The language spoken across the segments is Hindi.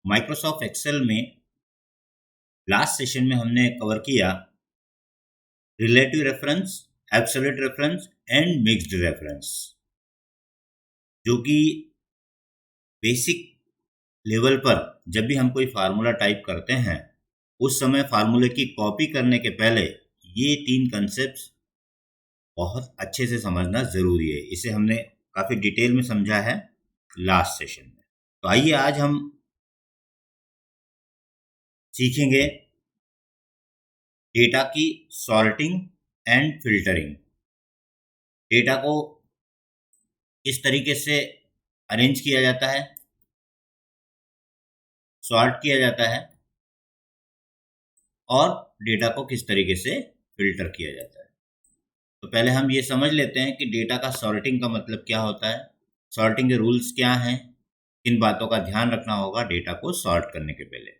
माइक्रोसॉफ्ट एक्सेल में लास्ट सेशन में हमने कवर किया relative reference, absolute reference and mixed reference, जो कि बेसिक लेवल पर जब भी हम कोई फार्मूला टाइप करते हैं उस समय फार्मूले की कॉपी करने के पहले ये 3 कंसेप्ट बहुत अच्छे से समझना ज़रूरी है। इसे हमने काफ़ी डिटेल में समझा है लास्ट सेशन में। तो आइए आज हम सीखेंगे डेटा की सॉर्टिंग एंड फिल्टरिंग। डेटा को किस तरीके से अरेंज किया जाता है, सॉर्ट किया जाता है और डेटा को किस तरीके से फिल्टर किया जाता है। तो पहले हम ये समझ लेते हैं कि डेटा का सॉर्टिंग का मतलब क्या होता है, सॉर्टिंग के रूल्स क्या हैं, किन बातों का ध्यान रखना होगा डेटा को सॉर्ट करने के पहले,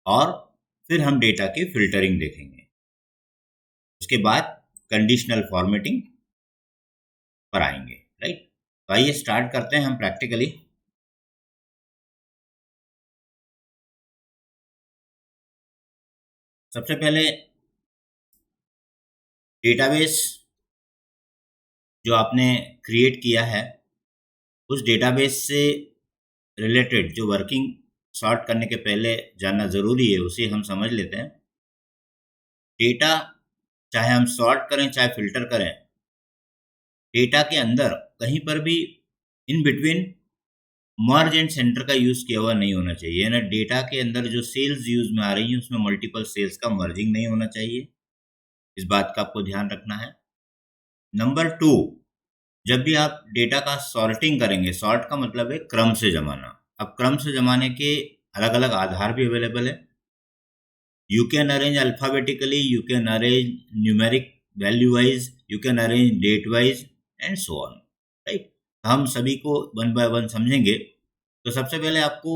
और फिर हम डेटा की फिल्टरिंग देखेंगे। उसके बाद कंडीशनल फॉर्मेटिंग पर आएंगे, राइट। तो आइए स्टार्ट करते हैं हम प्रैक्टिकली। सबसे पहले डेटाबेस जो आपने क्रिएट किया है उस डेटाबेस से रिलेटेड जो वर्किंग सॉर्ट करने के पहले जानना ज़रूरी है उसे हम समझ लेते हैं। डेटा चाहे हम सॉर्ट करें चाहे फिल्टर करें, डेटा के अंदर कहीं पर भी in between merge and centre का यूज़ किया हुआ नहीं होना चाहिए। यानी डेटा के अंदर जो सेल्स यूज़ में आ रही हैं उसमें मल्टीपल सेल्स का मर्जिंग नहीं होना चाहिए। इस बात का आपको ध्यान रखना है। नंबर 2, जब भी आप डेटा का सॉर्टिंग करेंगे, सॉर्ट का मतलब है क्रम से जमाना। अब क्रम से जमाने के अलग अलग आधार भी अवेलेबल है। You can arrange alphabetically, you can arrange numeric value wise, you can arrange date wise and so on, right. हम सभी को वन बाय वन समझेंगे। तो सबसे पहले आपको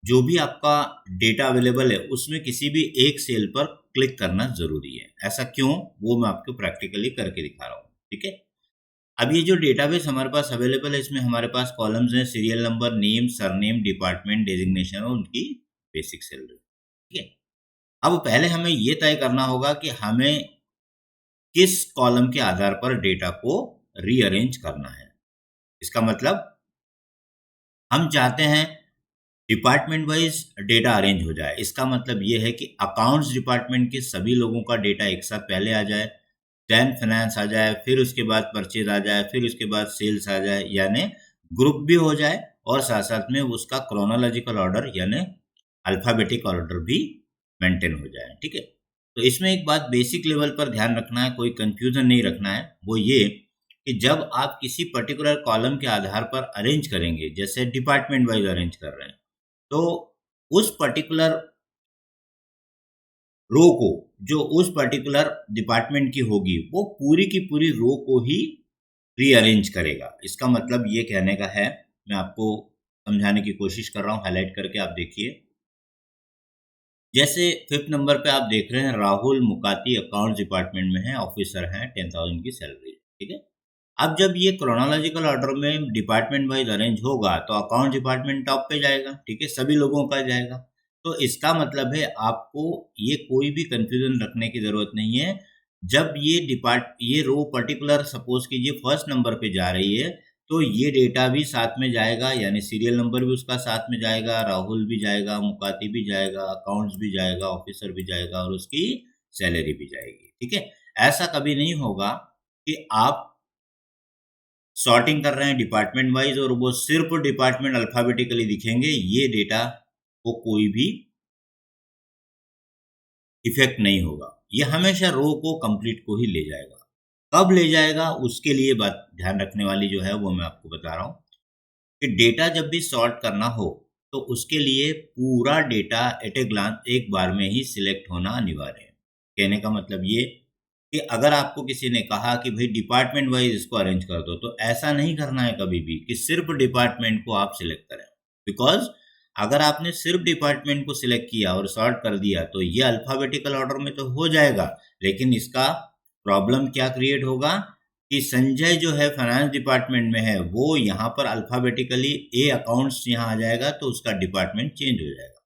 जो भी आपका डेटा अवेलेबल है उसमें किसी भी एक सेल पर क्लिक करना ज़रूरी है। ऐसा क्यों, वो मैं आपको प्रैक्टिकली करके दिखा रहा हूँ, ठीक है। अब ये जो डेटाबेस हमारे पास अवेलेबल है इसमें हमारे पास कॉलम्स हैं, serial number, name, surname, department, designation और उनकी बेसिक सैलरी, ठीक है। अब पहले हमें ये तय करना होगा कि हमें किस कॉलम के आधार पर डेटा को रीअरेंज करना है। इसका मतलब हम चाहते हैं डिपार्टमेंट वाइज डेटा अरेंज हो जाए। इसका मतलब ये है कि अकाउंट्स डिपार्टमेंट के सभी लोगों का डेटा एक साथ पहले आ जाए, देन फाइनेंस आ जाए, फिर उसके बाद परचेज आ जाए, फिर उसके बाद सेल्स आ जाए, यानी ग्रुप भी हो जाए और साथ साथ में उसका क्रोनोलॉजिकल ऑर्डर यानी अल्फ़ाबेटिक ऑर्डर भी मेंटेन हो जाए, ठीक है। तो इसमें एक बात बेसिक लेवल पर ध्यान रखना है, कोई कंफ्यूजन नहीं रखना है, वो ये कि जब आप किसी पर्टिकुलर कॉलम के आधार पर अरेंज करेंगे, जैसे डिपार्टमेंट वाइज अरेंज कर रहे हैं, तो उस पर्टिकुलर रो को जो उस पर्टिकुलर डिपार्टमेंट की होगी वो पूरी की पूरी रो को ही रीअरेंज करेगा। इसका मतलब ये कहने का है, मैं आपको समझाने की कोशिश कर रहा हूँ, हाईलाइट करके आप देखिए। जैसे 5th नंबर पे आप देख रहे हैं राहुल मुकाती अकाउंट्स डिपार्टमेंट में है, ऑफिसर हैं, 10,000 की सैलरी, ठीक है। अब जब ये क्रोनोलॉजिकल ऑर्डर में डिपार्टमेंट वाइज अरेंज होगा तो अकाउंट डिपार्टमेंट टॉप पे जाएगा, ठीक है, सभी लोगों का जाएगा। तो इसका मतलब है आपको ये कोई भी कंफ्यूजन रखने की ज़रूरत नहीं है। जब ये रो पर्टिकुलर सपोज कीजिए फर्स्ट नंबर पे जा रही है तो ये डेटा भी साथ में जाएगा, यानी सीरियल नंबर भी उसका साथ में जाएगा, राहुल भी जाएगा, मुकाती भी जाएगा, अकाउंट्स भी जाएगा, ऑफिसर भी जाएगा और उसकी सैलरी भी जाएगी, ठीक है। ऐसा कभी नहीं होगा कि आप सॉर्टिंग कर रहे हैं डिपार्टमेंट वाइज और वो सिर्फ डिपार्टमेंट अल्फाबेटिकली दिखेंगे, ये डेटा को कोई भी इफेक्ट नहीं होगा। ये हमेशा रो को कंप्लीट को ही ले जाएगा। कब ले जाएगा उसके लिए बात ध्यान रखने वाली जो है वो मैं आपको बता रहा हूँ कि डेटा जब भी सॉर्ट करना हो तो उसके लिए पूरा डेटा एट ए ग्लांस एक बार में ही सिलेक्ट होना अनिवार्य है। कहने का मतलब ये कि अगर आपको किसी ने कहा कि भाई डिपार्टमेंट वाइज इसको अरेंज कर दो, तो ऐसा नहीं करना है कभी भी कि सिर्फ डिपार्टमेंट को आप सिलेक्ट करें। बिकॉज अगर आपने सिर्फ डिपार्टमेंट को सिलेक्ट किया और सॉर्ट कर दिया तो ये अल्फाबेटिकल ऑर्डर में तो हो जाएगा, लेकिन इसका प्रॉब्लम क्या क्रिएट होगा कि संजय जो है फाइनेंस डिपार्टमेंट में है, वो यहाँ पर अल्फाबेटिकली ए अकाउंट्स यहाँ आ जाएगा तो उसका डिपार्टमेंट चेंज हो जाएगा।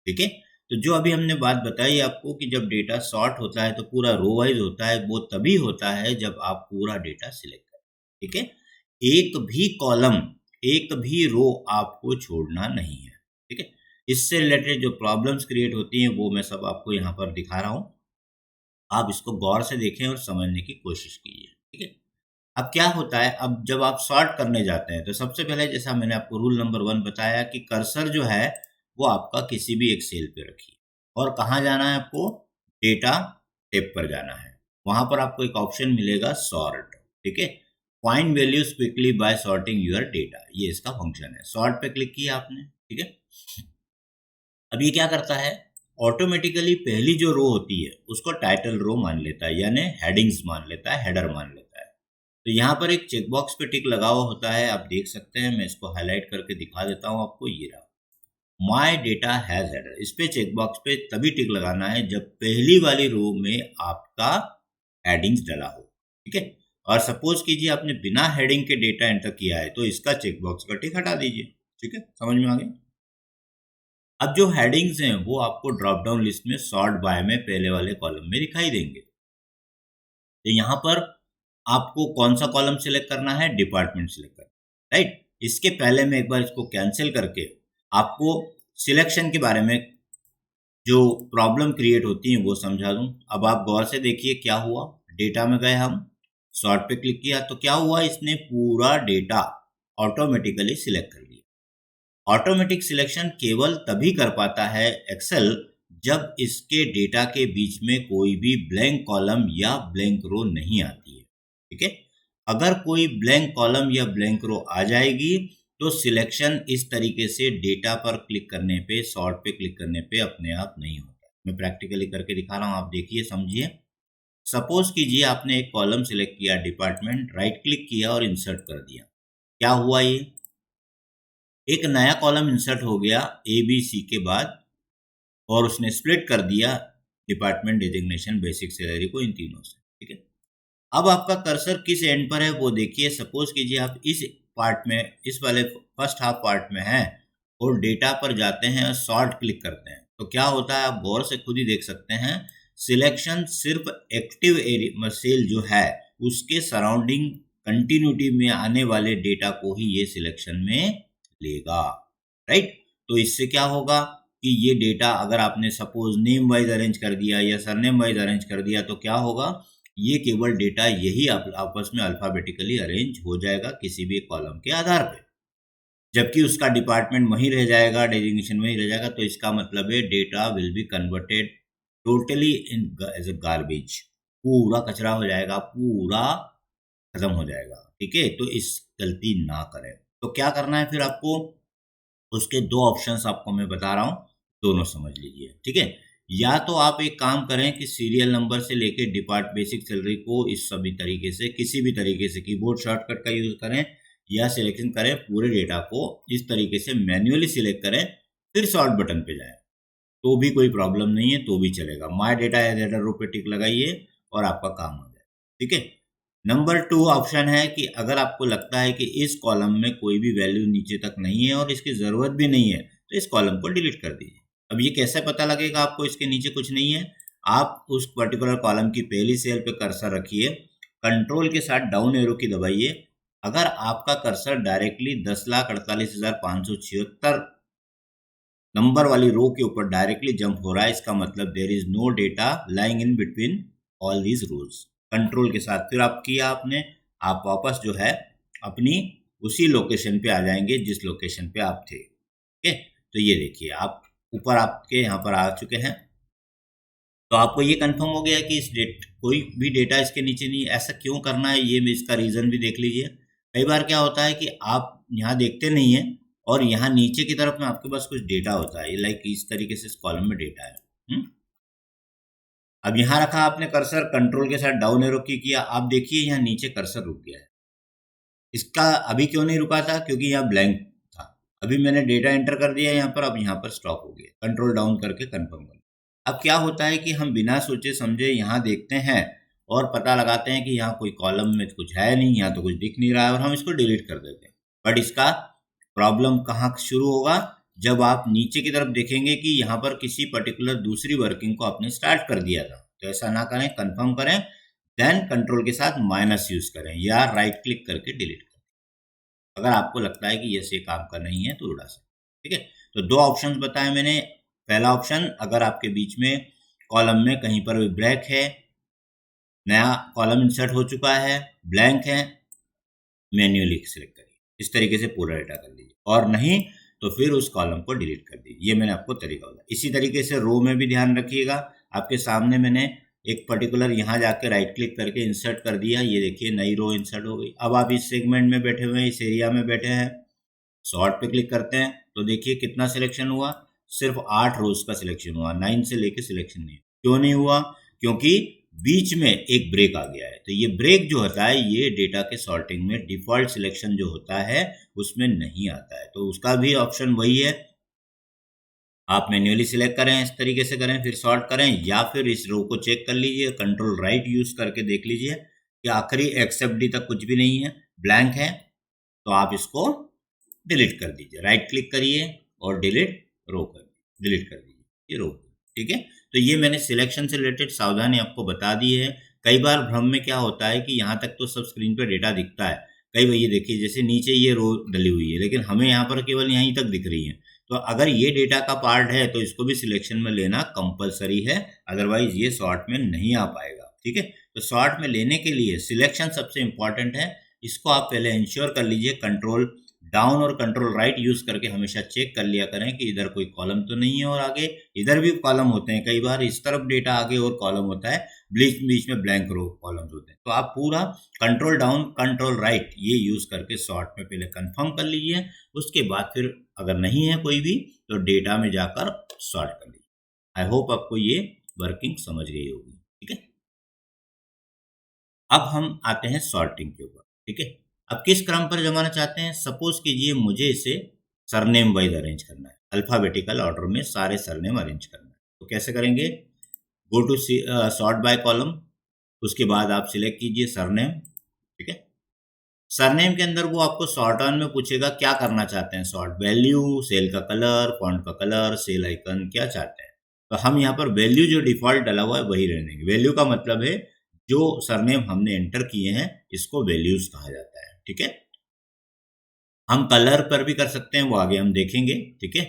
ठीक है, तो जो अभी हमने बात बताई आपको कि जब डेटा सॉर्ट होता है तो पूरा रो वाइज होता है, वो तभी होता है जब आप पूरा डेटा सिलेक्ट करें। ठीक है, एक भी कॉलम, एक भी रो आपको छोड़ना नहीं है। ठीक है, इससे रिलेटेड जो प्रॉब्लम्स क्रिएट होती हैं वो मैं सब आपको यहाँ पर दिखा रहा हूँ, आप इसको गौर से देखें और समझने की कोशिश कीजिए। ठीक है, अब क्या होता है, अब जब आप सॉर्ट करने जाते हैं तो सबसे पहले जैसा मैंने आपको रूल नंबर 1 बताया कि कर्सर जो है वो आपका किसी भी एक सेल पे रखिए और कहाँ जाना है आपको, डेटा टेब पर जाना है। वहां पर आपको एक ऑप्शन मिलेगा सॉर्ट। ठीक है, find values quickly by sorting your data, ये इसका फंक्शन है। सॉर्ट पे क्लिक किया आपने। ठीक है, अब ये क्या करता है, ऑटोमेटिकली पहली जो रो होती है उसको टाइटल रो मान लेता है, यानी हेडिंग्स मान लेता है, हेडर मान लेता है। तो यहाँ पर एक चेकबॉक्स पे टिक लगा हुआ होता है, आप देख सकते हैं, मैं इसको हाईलाइट करके दिखा देता हूँ आपको, ये रहा माय डेटा हैज हेडर। इस पे चेकबॉक्स पे तभी टिक लगाना है जब पहली वाली रो में आपका हेडिंग्स डला हो। ठीक है, और सपोज कीजिए आपने बिना हेडिंग के डेटा एंटर किया है तो इसका चेकबॉक्स का टिक हटा दीजिए। ठीक है, समझ में आ गया। अब जो हेडिंग्स हैं वो आपको ड्रॉप डाउन लिस्ट में सॉर्ट बाय में पहले वाले कॉलम में दिखाई देंगे। तो यहाँ पर आपको कौन सा कॉलम सिलेक्ट करना है, डिपार्टमेंट सिलेक्ट करना है, राइट। इसके पहले मैं एक बार इसको कैंसिल करके आपको सिलेक्शन के बारे में जो प्रॉब्लम क्रिएट होती है वो समझा दूं। अब आप गौर से देखिए क्या हुआ, डेटा में गए हम, सॉर्ट पे क्लिक किया तो क्या हुआ, इसने पूरा डेटा ऑटोमेटिकली सिलेक्ट कर लिया। ऑटोमेटिक सिलेक्शन केवल तभी कर पाता है एक्सेल जब इसके डेटा के बीच में कोई भी ब्लैंक कॉलम या ब्लैंक रो नहीं आती है। ठीक है, अगर कोई ब्लैंक कॉलम या ब्लैंक रो आ जाएगी तो सिलेक्शन इस तरीके से डेटा पर क्लिक करने पे, सॉर्ट पे क्लिक करने पे अपने आप नहीं होता। मैं प्रैक्टिकली करके दिखा रहा हूं, आप देखिए समझिए। सपोज कीजिए आपने एक कॉलम सिलेक्ट किया, डिपार्टमेंट, राइट क्लिक किया और इंसर्ट कर दिया। क्या हुआ, ये एक नया कॉलम इंसर्ट हो गया ए बी सी के बाद, और उसने स्प्लिट कर दिया डिपार्टमेंट, डेजिग्नेशन, बेसिक सैलरी को इन तीनों से। ठीक है, अब आपका कर्सर किस एंड पर है वो देखिए। सपोज कीजिए आप इस पार्ट में, इस वाले फर्स्ट हाफ पार्ट में हैं और डेटा पर जाते हैं और सॉर्ट क्लिक करते हैं तो क्या होता है, आप गौर से खुद ही देख सकते हैं। सिलेक्शन सिर्फ एक्टिव एरिया सेल जो है उसके सराउंडिंग कंटिन्यूटी में आने वाले डेटा को ही ये सिलेक्शन में लेगा, राइट। तो इससे क्या होगा कि ये डेटा अगर आपने सपोज नेम वाइज अरेंज कर दिया या सरनेम वाइज अरेंज कर दिया तो क्या होगा, ये केवल डेटा यही आपस में अल्फाबेटिकली अरेंज हो जाएगा किसी भी कॉलम के आधार पे, जबकि उसका डिपार्टमेंट वहीं रह जाएगा, डेजिग्नेशन वहीं रह जाएगा। तो इसका मतलब है data will be converted totally in as a garbage, पूरा कचरा हो जाएगा, पूरा खत्म हो जाएगा। ठीक है, तो इस गलती ना करें। तो क्या करना है फिर आपको, उसके दो ऑप्शंस आपको मैं बता रहा हूँ, दोनों समझ लीजिए। ठीक है, या तो आप एक काम करें कि सीरियल नंबर से लेके डिपार्ट बेसिक सैलरी को इस सभी तरीके से, किसी भी तरीके से कीबोर्ड शॉर्टकट का यूज करें या सिलेक्शन करें, पूरे डेटा को इस तरीके से मैन्युअली सिलेक्ट करें, फिर सॉर्ट बटन पे जाएं तो भी कोई प्रॉब्लम नहीं है, तो भी चलेगा। My data as header row पे टिक लगाइए और आपका काम हो जाए। ठीक है, नंबर 2 ऑप्शन है कि अगर आपको लगता है कि इस कॉलम में कोई भी वैल्यू नीचे तक नहीं है और इसकी ज़रूरत भी नहीं है तो इस कॉलम को डिलीट कर दीजिए। अब ये कैसे पता लगेगा आपको इसके नीचे कुछ नहीं है, आप उस पर्टिकुलर कॉलम की पहली सेल पे कर्सर रखिए, कंट्रोल के साथ डाउन एरो की दबाइए। अगर आपका कर्सर डायरेक्टली 10,48,576 नंबर वाली रो के ऊपर डायरेक्टली जंप हो रहा है, इसका मतलब there is no data lying in between all these rows. Control के साथ फिर आप किया आपने, आप वापस जो है अपनी उसी लोकेशन पे आ जाएंगे जिस लोकेशन पे आप थे। ओके, तो ये देखिए आप ऊपर आपके यहाँ पर आ चुके हैं। तो आपको ये कंफर्म हो गया कि इस कोई भी डेटा इसके नीचे नहीं है। ऐसा क्यों करना है, ये इसका रीजन भी देख लीजिए। कई बार क्या होता है कि आप यहाँ देखते नहीं है और यहाँ नीचे की तरफ में आपके पास कुछ डेटा होता है, लाइक इस तरीके से इस कॉलम में डेटा है। अब यहाँ रखा आपने कर्सर, कंट्रोल के साथ डाउन एरो की किया, आप देखिए यहाँ नीचे कर्सर रुक गया है। इसका अभी क्यों नहीं रुका था, क्योंकि यहाँ ब्लैंक था। अभी मैंने डेटा एंटर कर दिया यहाँ पर, अब यहाँ पर स्टॉप हो गया। कंट्रोल डाउन करके कंफर्म कर। अब क्या होता है कि हम बिना सोचे समझे यहाँ देखते हैं और पता लगाते हैं कि यहाँ कोई कॉलम में कुछ है नहीं, यहाँ तो कुछ दिख नहीं रहा है और हम इसको डिलीट कर देते हैं। बट इसका प्रॉब्लम कहाँ शुरू होगा, जब आप नीचे की तरफ देखेंगे कि यहाँ पर किसी पर्टिकुलर दूसरी वर्किंग को आपने स्टार्ट कर दिया था। तो ऐसा ना करें, कंफर्म करें, देन कंट्रोल के साथ माइनस यूज करें या राइट क्लिक करके डिलीट करें। अगर आपको लगता है कि ये काम का नहीं है तो उड़ा सकते। ठीक है, तो दो ऑप्शंस बताए मैंने। पहला ऑप्शन, अगर आपके बीच में कॉलम में कहीं पर भी ब्लैक है, नया कॉलम इंसर्ट हो चुका है, ब्लैंक है, मैन्युअली सिलेक्ट करिए, इस तरीके से पूरा डेटा कर लीजिए, और नहीं तो फिर उस कॉलम को डिलीट कर दीजिए। ये मैंने आपको तरीका बताया। इसी तरीके से रो में भी ध्यान रखिएगा। आपके सामने मैंने एक पर्टिकुलर यहाँ जाके राइट क्लिक करके इंसर्ट कर दिया, ये देखिए नई रो इंसर्ट हो गई। अब आप इस सेगमेंट में बैठे हुए हैं, इस एरिया में बैठे हैं, सॉर्ट पे क्लिक करते हैं तो देखिए कितना सिलेक्शन हुआ, सिर्फ 8 रोज का सिलेक्शन हुआ, 9 से लेके सिलेक्शन नहीं। क्यों नहीं हुआ? क्योंकि बीच में एक ब्रेक आ गया है। तो ये ब्रेक जो होता है ये डेटा के सॉर्टिंग में डिफॉल्ट सिलेक्शन जो होता है उसमें नहीं आता है। तो उसका भी ऑप्शन वही है, आप मैन्युअली सिलेक्ट करें, इस तरीके से करें, फिर सॉर्ट करें, या फिर इस रो को चेक कर लीजिए, कंट्रोल राइट यूज करके देख लीजिए कि आखिरी एक्सेप्ट डी तक कुछ भी नहीं है, ब्लैंक है, तो आप इसको डिलीट कर दीजिए। राइट क्लिक करिए और डिलीट रो कर डिलीट कर दीजिए, ये रो। ठीक है, तो ये मैंने सिलेक्शन से रिलेटेड सावधानी आपको बता दी है। कई बार भ्रम में क्या होता है कि यहाँ तक तो सब स्क्रीन पर डेटा दिखता है, कई बार ये देखिए जैसे नीचे ये रो डली हुई है, लेकिन हमें यहाँ पर केवल यहीं तक दिख रही है। तो अगर ये डेटा का पार्ट है तो इसको भी सिलेक्शन में लेना कंपलसरी है, अदरवाइज ये सॉर्ट में नहीं आ पाएगा। ठीक है, तो सॉर्ट में लेने के लिए सिलेक्शन सबसे इंपॉर्टेंट है। इसको आप पहले इंश्योर कर लीजिए, कंट्रोल डाउन और कंट्रोल राइट यूज करके हमेशा चेक कर लिया करें कि इधर कोई कॉलम तो नहीं है, और आगे इधर भी कॉलम होते हैं, कई बार इस तरफ डेटा आगे और कॉलम होता है, बीच बीच में ब्लैंक रो कॉलम्स होते हैं। तो आप पूरा कंट्रोल डाउन कंट्रोल राइट ये यूज करके सॉर्ट में पहले कंफर्म कर लीजिए, उसके बाद फिर अगर नहीं है कोई भी तो डेटा में जाकर सॉर्ट कर लीजिए। आई होप आपको ये वर्किंग समझ गई होगी। ठीक है, अब हम आते हैं सॉर्टिंग के ऊपर। ठीक है, अब किस क्रम पर जमाना चाहते हैं? सपोज कीजिए मुझे इसे सरनेम वाइज अरेंज करना है, अल्फाबेटिकल ऑर्डर में सारे सरनेम अरेंज करना है। तो कैसे करेंगे? Go to sort by column, उसके बाद आप सिलेक्ट कीजिए सरनेम। ठीक है, सरनेम के अंदर वो आपको सॉर्ट ऑन में पूछेगा क्या करना चाहते हैं, सॉर्ट वैल्यू, सेल का कलर, फॉन्ट का कलर, सेल आइकन, क्या चाहते हैं। तो हम यहाँ पर वैल्यू जो डिफॉल्ट डला हुआ है वही रहने देंगे। वैल्यू का मतलब है जो सरनेम हमने एंटर किए हैं इसको वैल्यूज कहा जाता है। ठीक है, हम कलर पर भी कर सकते हैं, वो आगे हम देखेंगे। ठीक है,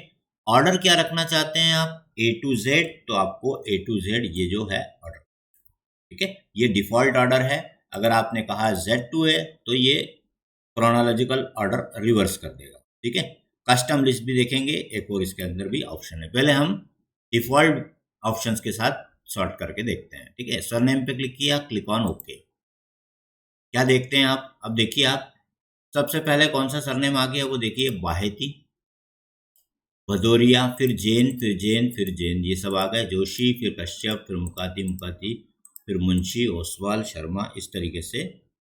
ऑर्डर क्या रखना चाहते हैं आप? A to Z, तो आपको A to Z ये जो है ऑर्डर। ठीक है, ये डिफॉल्ट ऑर्डर है। अगर आपने कहा Z to A तो ये क्रोनोलॉजिकल ऑर्डर रिवर्स कर देगा। ठीक है, कस्टम लिस्ट भी देखेंगे, एक और इसके अंदर भी ऑप्शन है। पहले हम डिफॉल्ट ऑप्शंस के साथ सॉर्ट करके देखते हैं। ठीक है, सरनेम पे क्लिक किया, क्लिक ऑन ओके। क्या देखते हैं आप? अब देखिए आप, सबसे पहले कौन सा सरनेम आ गया वो देखिए, बाहेती, भदौरिया, फिर जैन, फिर जैन, फिर जैन, ये सब आ गए। जोशी, फिर कश्यप, फिर मुकाती मुकाती, फिर मुंशी, ओसवाल, शर्मा, इस तरीके से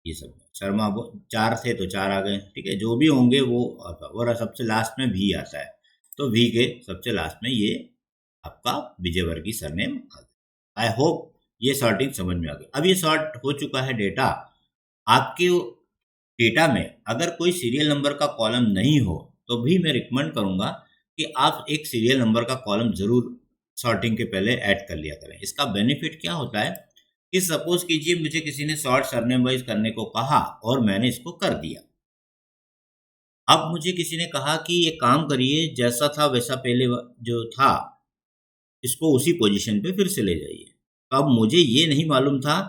ये सब। शर्मा वो 4 थे तो 4 आ गए। ठीक है, जो भी होंगे वो आता, और सबसे लास्ट में भी आता है, तो भी के सबसे लास्ट में ये आपका विजयवर्गीय सरनेम आ गया। आई होप ये सॉर्टिंग समझ में आ गई। अब ये सॉर्ट हो चुका है डेटा। आपके डेटा में अगर कोई सीरियल नंबर का कॉलम नहीं हो तो भी मैं रिकमेंड करूंगा कि आप एक सीरियल नंबर का कॉलम जरूर सॉर्टिंग के पहले ऐड कर लिया करें। इसका बेनिफिट क्या होता है कि सपोज कीजिए मुझे किसी ने सॉर्ट सरनेम वाइज करने को कहा और मैंने इसको कर दिया। अब मुझे किसी ने कहा कि ये काम करिए, जैसा था वैसा पहले जो था इसको उसी पोजीशन पे फिर से ले जाइए। तो अब मुझे ये नहीं मालूम था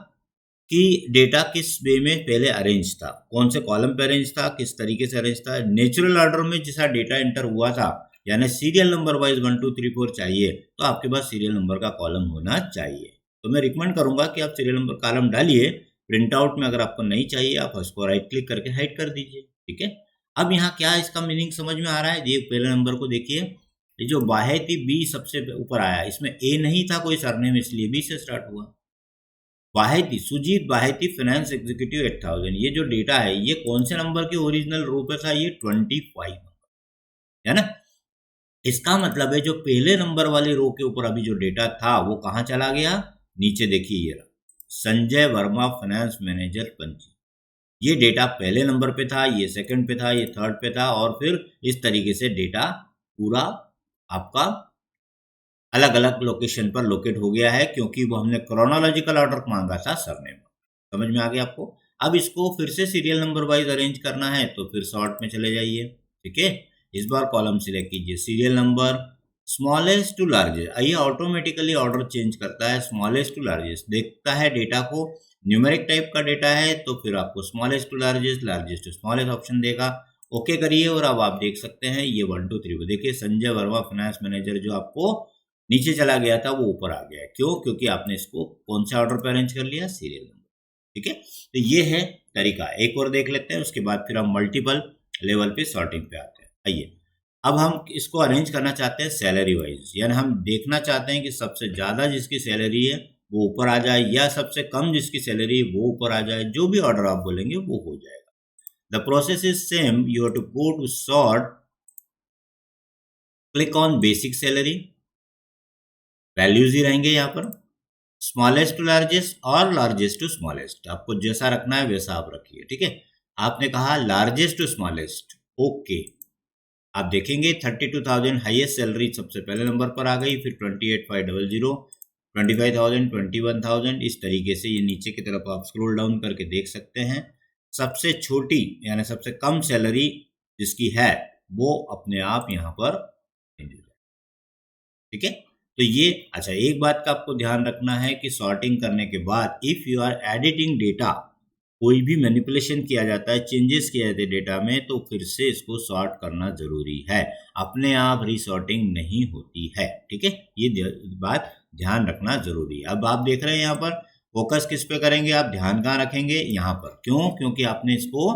कि डेटा किस वे में पहले अरेंज था, कौन से कॉलम पे अरेंज था, किस तरीके से अरेंज था। नेचुरल ऑर्डर में जैसा डेटा एंटर हुआ था, यानी सीरियल नंबर वाइज 1 2 3 4 चाहिए, तो आपके पास सीरियल नंबर का कॉलम होना चाहिए। तो मैं रिकमेंड करूंगा कि आप सीरियल नंबर कॉलम डालिए। प्रिंट आउट में अगर आपको नहीं चाहिए आप उसको राइट क्लिक करके हाइड कर दीजिए। ठीक है, अब यहाँ क्या इसका मीनिंग समझ में आ रहा है? ये पहले नंबर को देखिए, ये जो बाहेती बी सबसे ऊपर आया, इसमें ए नहीं था कोई सरनेम, इसलिए बी से स्टार्ट हुआ। बाहेती, सुजीत बाहेती, फाइनेंस एग्जीक्यूटिव 8000, ये जो डेटा है ये कौन से नंबर के ओरिजिनल रो पे था? ये 25 नंबर है ना। इसका मतलब है जो पहले नंबर वाले रो के ऊपर अभी जो डेटा था वो कहाँ चला गया? नीचे देखिए ये रहा। संजय वर्मा फाइनेंस मैनेजर पंजी। ये डेटा पहले नंबर पे था, ये सेकंड पे था, ये थर्ड पे था, और फिर इस तरीके से डेटा पूरा आपका अलग अलग लोकेशन पर लोकेट हो गया है, क्योंकि वो हमने क्रोनोलॉजिकल ऑर्डर मांगा था सरनेम। समझ में आ गया आपको? अब इसको फिर से सीरियल नंबर वाइज अरेंज करना है, तो फिर सॉर्ट में चले जाइए। ठीक है, इस बार कॉलम सिलेक्ट कीजिए serial number smallest to largest. ये ऑटोमेटिकली ऑर्डर चेंज करता है, स्मॉलेस्ट टू लार्जेस्ट देखता है डेटा को। न्यूमेरिक टाइप का डेटा है तो फिर आपको smallest to largest, largest to smallest option देगा। ओके करिए और अब आप देख सकते हैं ये 1 2 3 देखिए संजय वर्मा फाइनेंस मैनेजर जो आपको नीचे चला गया था वो ऊपर आ गया। क्यों? क्योंकि आपने इसको कौन से ऑर्डर पे अरेंज कर लिया? Serial number. ठीक है, तो ये है तरीका। एक और देख लेते हैं, उसके बाद फिर हम मल्टीपल लेवल पे सॉर्टिंग पे आते हैं। आइए, अब हम इसको अरेंज करना चाहते हैं सैलरी वाइज, यानी हम देखना चाहते हैं कि सबसे ज़्यादा जिसकी सैलरी है वो ऊपर आ जाए या सबसे कम जिसकी सैलरी है वो ऊपर आ जाए। जो भी ऑर्डर आप बोलेंगे वो हो जाएगा। The process is same, you have to go to sort, click on basic salary, values ही रहेंगे यहाँ पर, स्मॉलेस्ट टू लार्जेस्ट और लार्जेस्ट टू स्मॉलेस्ट। आपको जैसा रखना है वैसा आप रखिए। ठीक है, आपने कहा लार्जेस्ट टू स्मॉलेस्ट, ओके। आप देखेंगे 32,000 हाईएस्ट सैलरी सबसे पहले नंबर पर आ गई, फिर 28,500, 25,000, 21,000, इस तरीके से ये नीचे की तरफ आप स्क्रॉल डाउन करके देख सकते हैं। सबसे छोटी यानी सबसे कम सैलरी जिसकी है वो अपने आप यहाँ पर। ठीक है, तो ये अच्छा, एक बात का आपको ध्यान रखना है कि सॉर्टिंग करने के बाद if you are editing data, कोई भी मैनिपुलेशन किया जाता है, चेंजेस किए जाते हैं डेटा में, तो फिर से इसको सॉर्ट करना जरूरी है। अपने आप रीसॉर्टिंग नहीं होती है। ठीक है, ये बात ध्यान रखना जरूरी है। अब आप देख रहे हैं यहाँ पर फोकस किस पे करेंगे, आप ध्यान कहाँ रखेंगे? यहाँ पर। क्यों? क्योंकि आपने इसको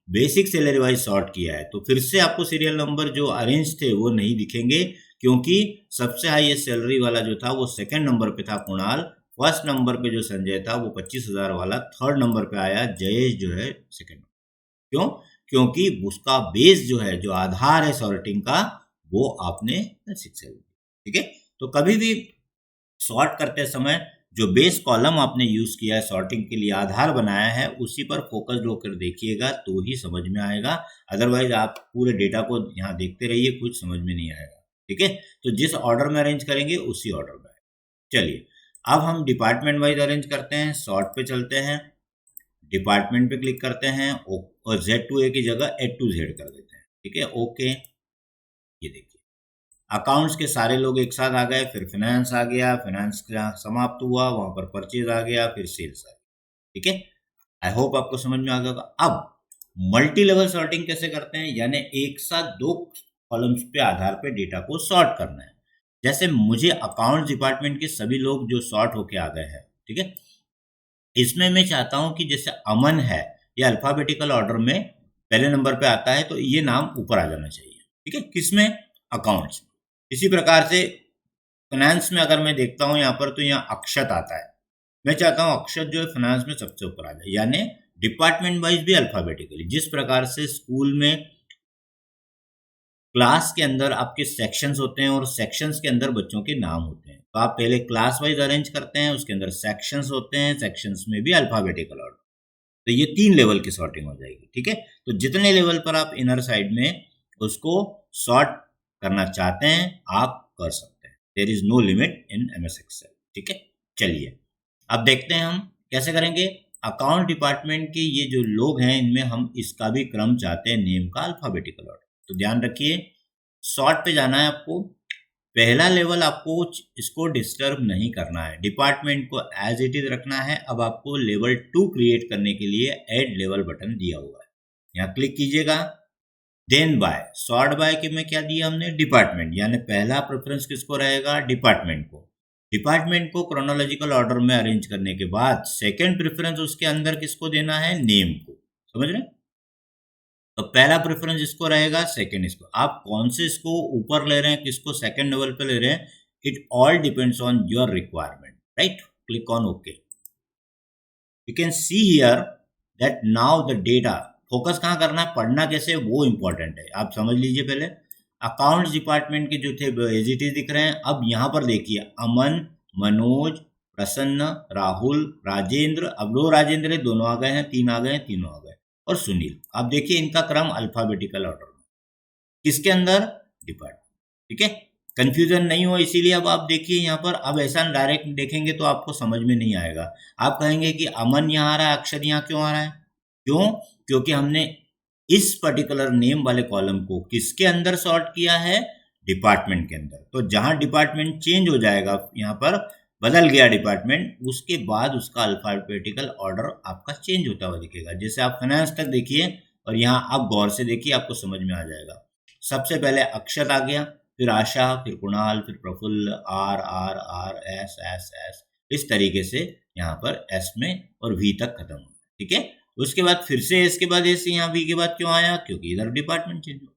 बेसिक सैलरी वाइज सॉर्ट किया है, तो फिर से आपको सीरियल नंबर जो अरेंज थे वो नहीं दिखेंगे, क्योंकि सबसे हाईएस्ट सैलरी वाला जो था वो सेकंड नंबर पे था कुणाल, फर्स्ट नंबर पे जो संजय था वो 25,000 वाला थर्ड नंबर पे आया, जयेश जो है सेकंड। क्यों? क्योंकि उसका बेस जो है, जो आधार है सॉर्टिंग का, वो आपने बेसिक सैलरी। ठीक है, तो कभी भी सॉर्ट करते समय जो बेस कॉलम आपने यूज किया है सॉर्टिंग के लिए, आधार बनाया है, उसी पर फोकस होकर देखिएगा तो ही समझ में आएगा। अदरवाइज आप पूरे डेटा को यहाँ देखते रहिए, कुछ समझ में नहीं आएगा। ठीक है, तो जिस ऑर्डर में अरेंज करेंगे उसी ऑर्डर में। चलिए, अब हम डिपार्टमेंट वाइज अरेंज करते हैं। सॉर्ट पे चलते हैं, डिपार्टमेंट पे क्लिक करते हैं और Z to A की जगह A to Z कर देते हैं। ठीक है, ओके। ये देखिए अकाउंट्स के सारे लोग एक साथ आ गए, फिर फाइनेंस आ गया, फाइनेंस समाप्त हुआ, वहां पर परचेज आ गया, फिर सेल्स आ गया। ठीक है, आई होप आपको समझ में आ गया होगा। अब मल्टी लेवल सॉर्टिंग कैसे करते हैं, यानी एक साथ दो कॉलम्स पे आधार पे डेटा को सॉर्ट करना है। जैसे मुझे अकाउंट डिपार्टमेंट के सभी लोग जो सॉर्ट होके आ गए हैं, ठीक है, इसमें मैं चाहता हूं कि जैसे अमन है, ये अल्फाबेटिकल ऑर्डर में पहले नंबर पे आता है, तो ये नाम ऊपर आ जाना चाहिए। ठीक है, किसमें? अकाउंट्स। इसी प्रकार से फाइनेंस में अगर मैं देखता हूं यहाँ पर, तो यहाँ अक्षत आता है। मैं चाहता हूं अक्षत जो है फाइनेंस में सबसे ऊपर आ जाए, यानी डिपार्टमेंट वाइज भी अल्फाबेटिकली। जिस प्रकार से स्कूल में क्लास के अंदर आपके सेक्शंस होते हैं और सेक्शंस के अंदर बच्चों के नाम होते हैं, तो आप पहले क्लास वाइज अरेंज करते हैं, उसके अंदर सेक्शंस होते हैं, सेक्शंस में भी अल्फाबेटिकल ऑर्डर। तो ये 3 लेवल की सॉर्टिंग हो जाएगी। ठीक है, तो जितने लेवल पर आप इनर साइड में उसको सॉर्ट करना चाहते हैं आप कर सकते हैं। There is no limit in MS Excel। ठीक है, चलिए अब देखते हैं हम कैसे करेंगे। अकाउंट डिपार्टमेंट के ये जो लोग हैं, इनमें हम इसका भी क्रम चाहते हैं, नेम का अल्फाबेटिकल ऑर्डर। तो ध्यान रखिए, सॉर्ट पे जाना है आपको। पहला लेवल आपको इसको डिस्टर्ब नहीं करना है, डिपार्टमेंट को एज इट इज रखना है। अब आपको लेवल 2 क्रिएट करने के लिए ऐड लेवल बटन दिया हुआ है, यहाँ क्लिक कीजिएगा। देन बाय, सॉर्ट बाय के में क्या दिया हमने? डिपार्टमेंट, यानी पहला प्रेफरेंस किसको रहेगा? डिपार्टमेंट को। डिपार्टमेंट को क्रोनोलॉजिकल ऑर्डर में अरेंज करने के बाद सेकंड प्रेफरेंस उसके अंदर किसको देना है? नेम को। समझ रहे हैं? तो पहला प्रेफरेंस इसको रहेगा, सेकंड इसको। आप कौन से इसको ऊपर ले रहे हैं, किसको सेकंड लेवल पे ले रहे हैं, it all depends on your requirement. Right, click on okay. You can see here that now the data, focus कहाँ करना है, पढ़ना कैसे, वो इंपॉर्टेंट है। आप समझ लीजिए पहले। अकाउंट्स डिपार्टमेंट के जो थे एज इट इज दिख रहे हैं। अब यहाँ पर देखिए अमन, मनोज, प्रसन्न, राहुल, राजेंद्र, अब 2 राजेंद्र दोनों आ गए हैं, 3 आ गए हैं, तीनों आ गए, और सुनील। आप देखिए इनका क्रम अल्फाबेटिकल ऑर्डर में, किसके अंदर? डिपार्टमेंट। ठीक है, कंफ्यूजन नहीं हो इसीलिए अब आप देखिए यहाँ पर, अब ऐसा डायरेक्ट देखेंगे तो आपको समझ में नहीं आएगा। आप कहेंगे कि अमन यहाँ आ रहा है, अक्षर यहाँ क्यों आ रहा है? क्यों? क्योंकि हमने इस पर्टिकुलर नेम वाले कॉलम को किसके अंदर सॉर्ट किया है? डिपार्टमेंट के अंदर। तो जहां डिपार्टमेंट चेंज हो जाएगा, यहाँ पर बदल गया डिपार्टमेंट, उसके बाद उसका अल्फाबेटिकल ऑर्डर आपका चेंज होता हुआ दिखेगा। जैसे आप फाइनेंस तक देखिए और यहाँ आप गौर से देखिए, आपको समझ में आ जाएगा। सबसे पहले अक्षत आ गया, फिर आशा, फिर कुणाल, फिर Prafull, R R R, S S S, इस तरीके से यहाँ पर एस में और वी तक खत्म हुआ। ठीक है, उसके बाद फिर से एस के बाद एस, यहाँ वी के बाद क्यों आया? क्योंकि इधर डिपार्टमेंट चेंज हुआ।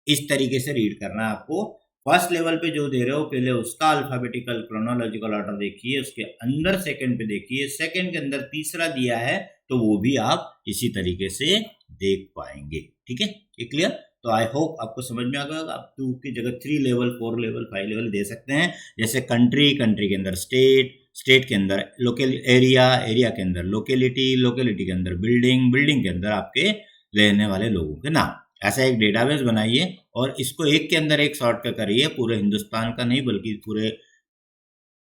इस तरीके से रीड करना है आपको। फर्स्ट लेवल पे जो दे रहे हो पहले उसका अल्फाबेटिकल क्रोनोलॉजिकल ऑर्डर देखिए, उसके अंदर सेकंड पे देखिए, सेकंड के अंदर तीसरा दिया है तो वो भी आप इसी तरीके से देख पाएंगे। ठीक है, ये क्लियर? तो आई होप आपको समझ में आ गया होगा। आप 2 की जगह 3 लेवल, 4 लेवल, 5 लेवल दे सकते हैं। जैसे कंट्री, कंट्री के अंदर स्टेट, स्टेट के अंदर लोकल एरिया, एरिया के अंदर लोकेलिटी, लोकेलिटी के अंदर बिल्डिंग, बिल्डिंग के अंदर आपके रहने वाले लोगों के नाम। ऐसा एक डेटाबेस बनाइए और इसको एक के अंदर एक सॉर्ट करिए, पूरे हिंदुस्तान का नहीं बल्कि पूरे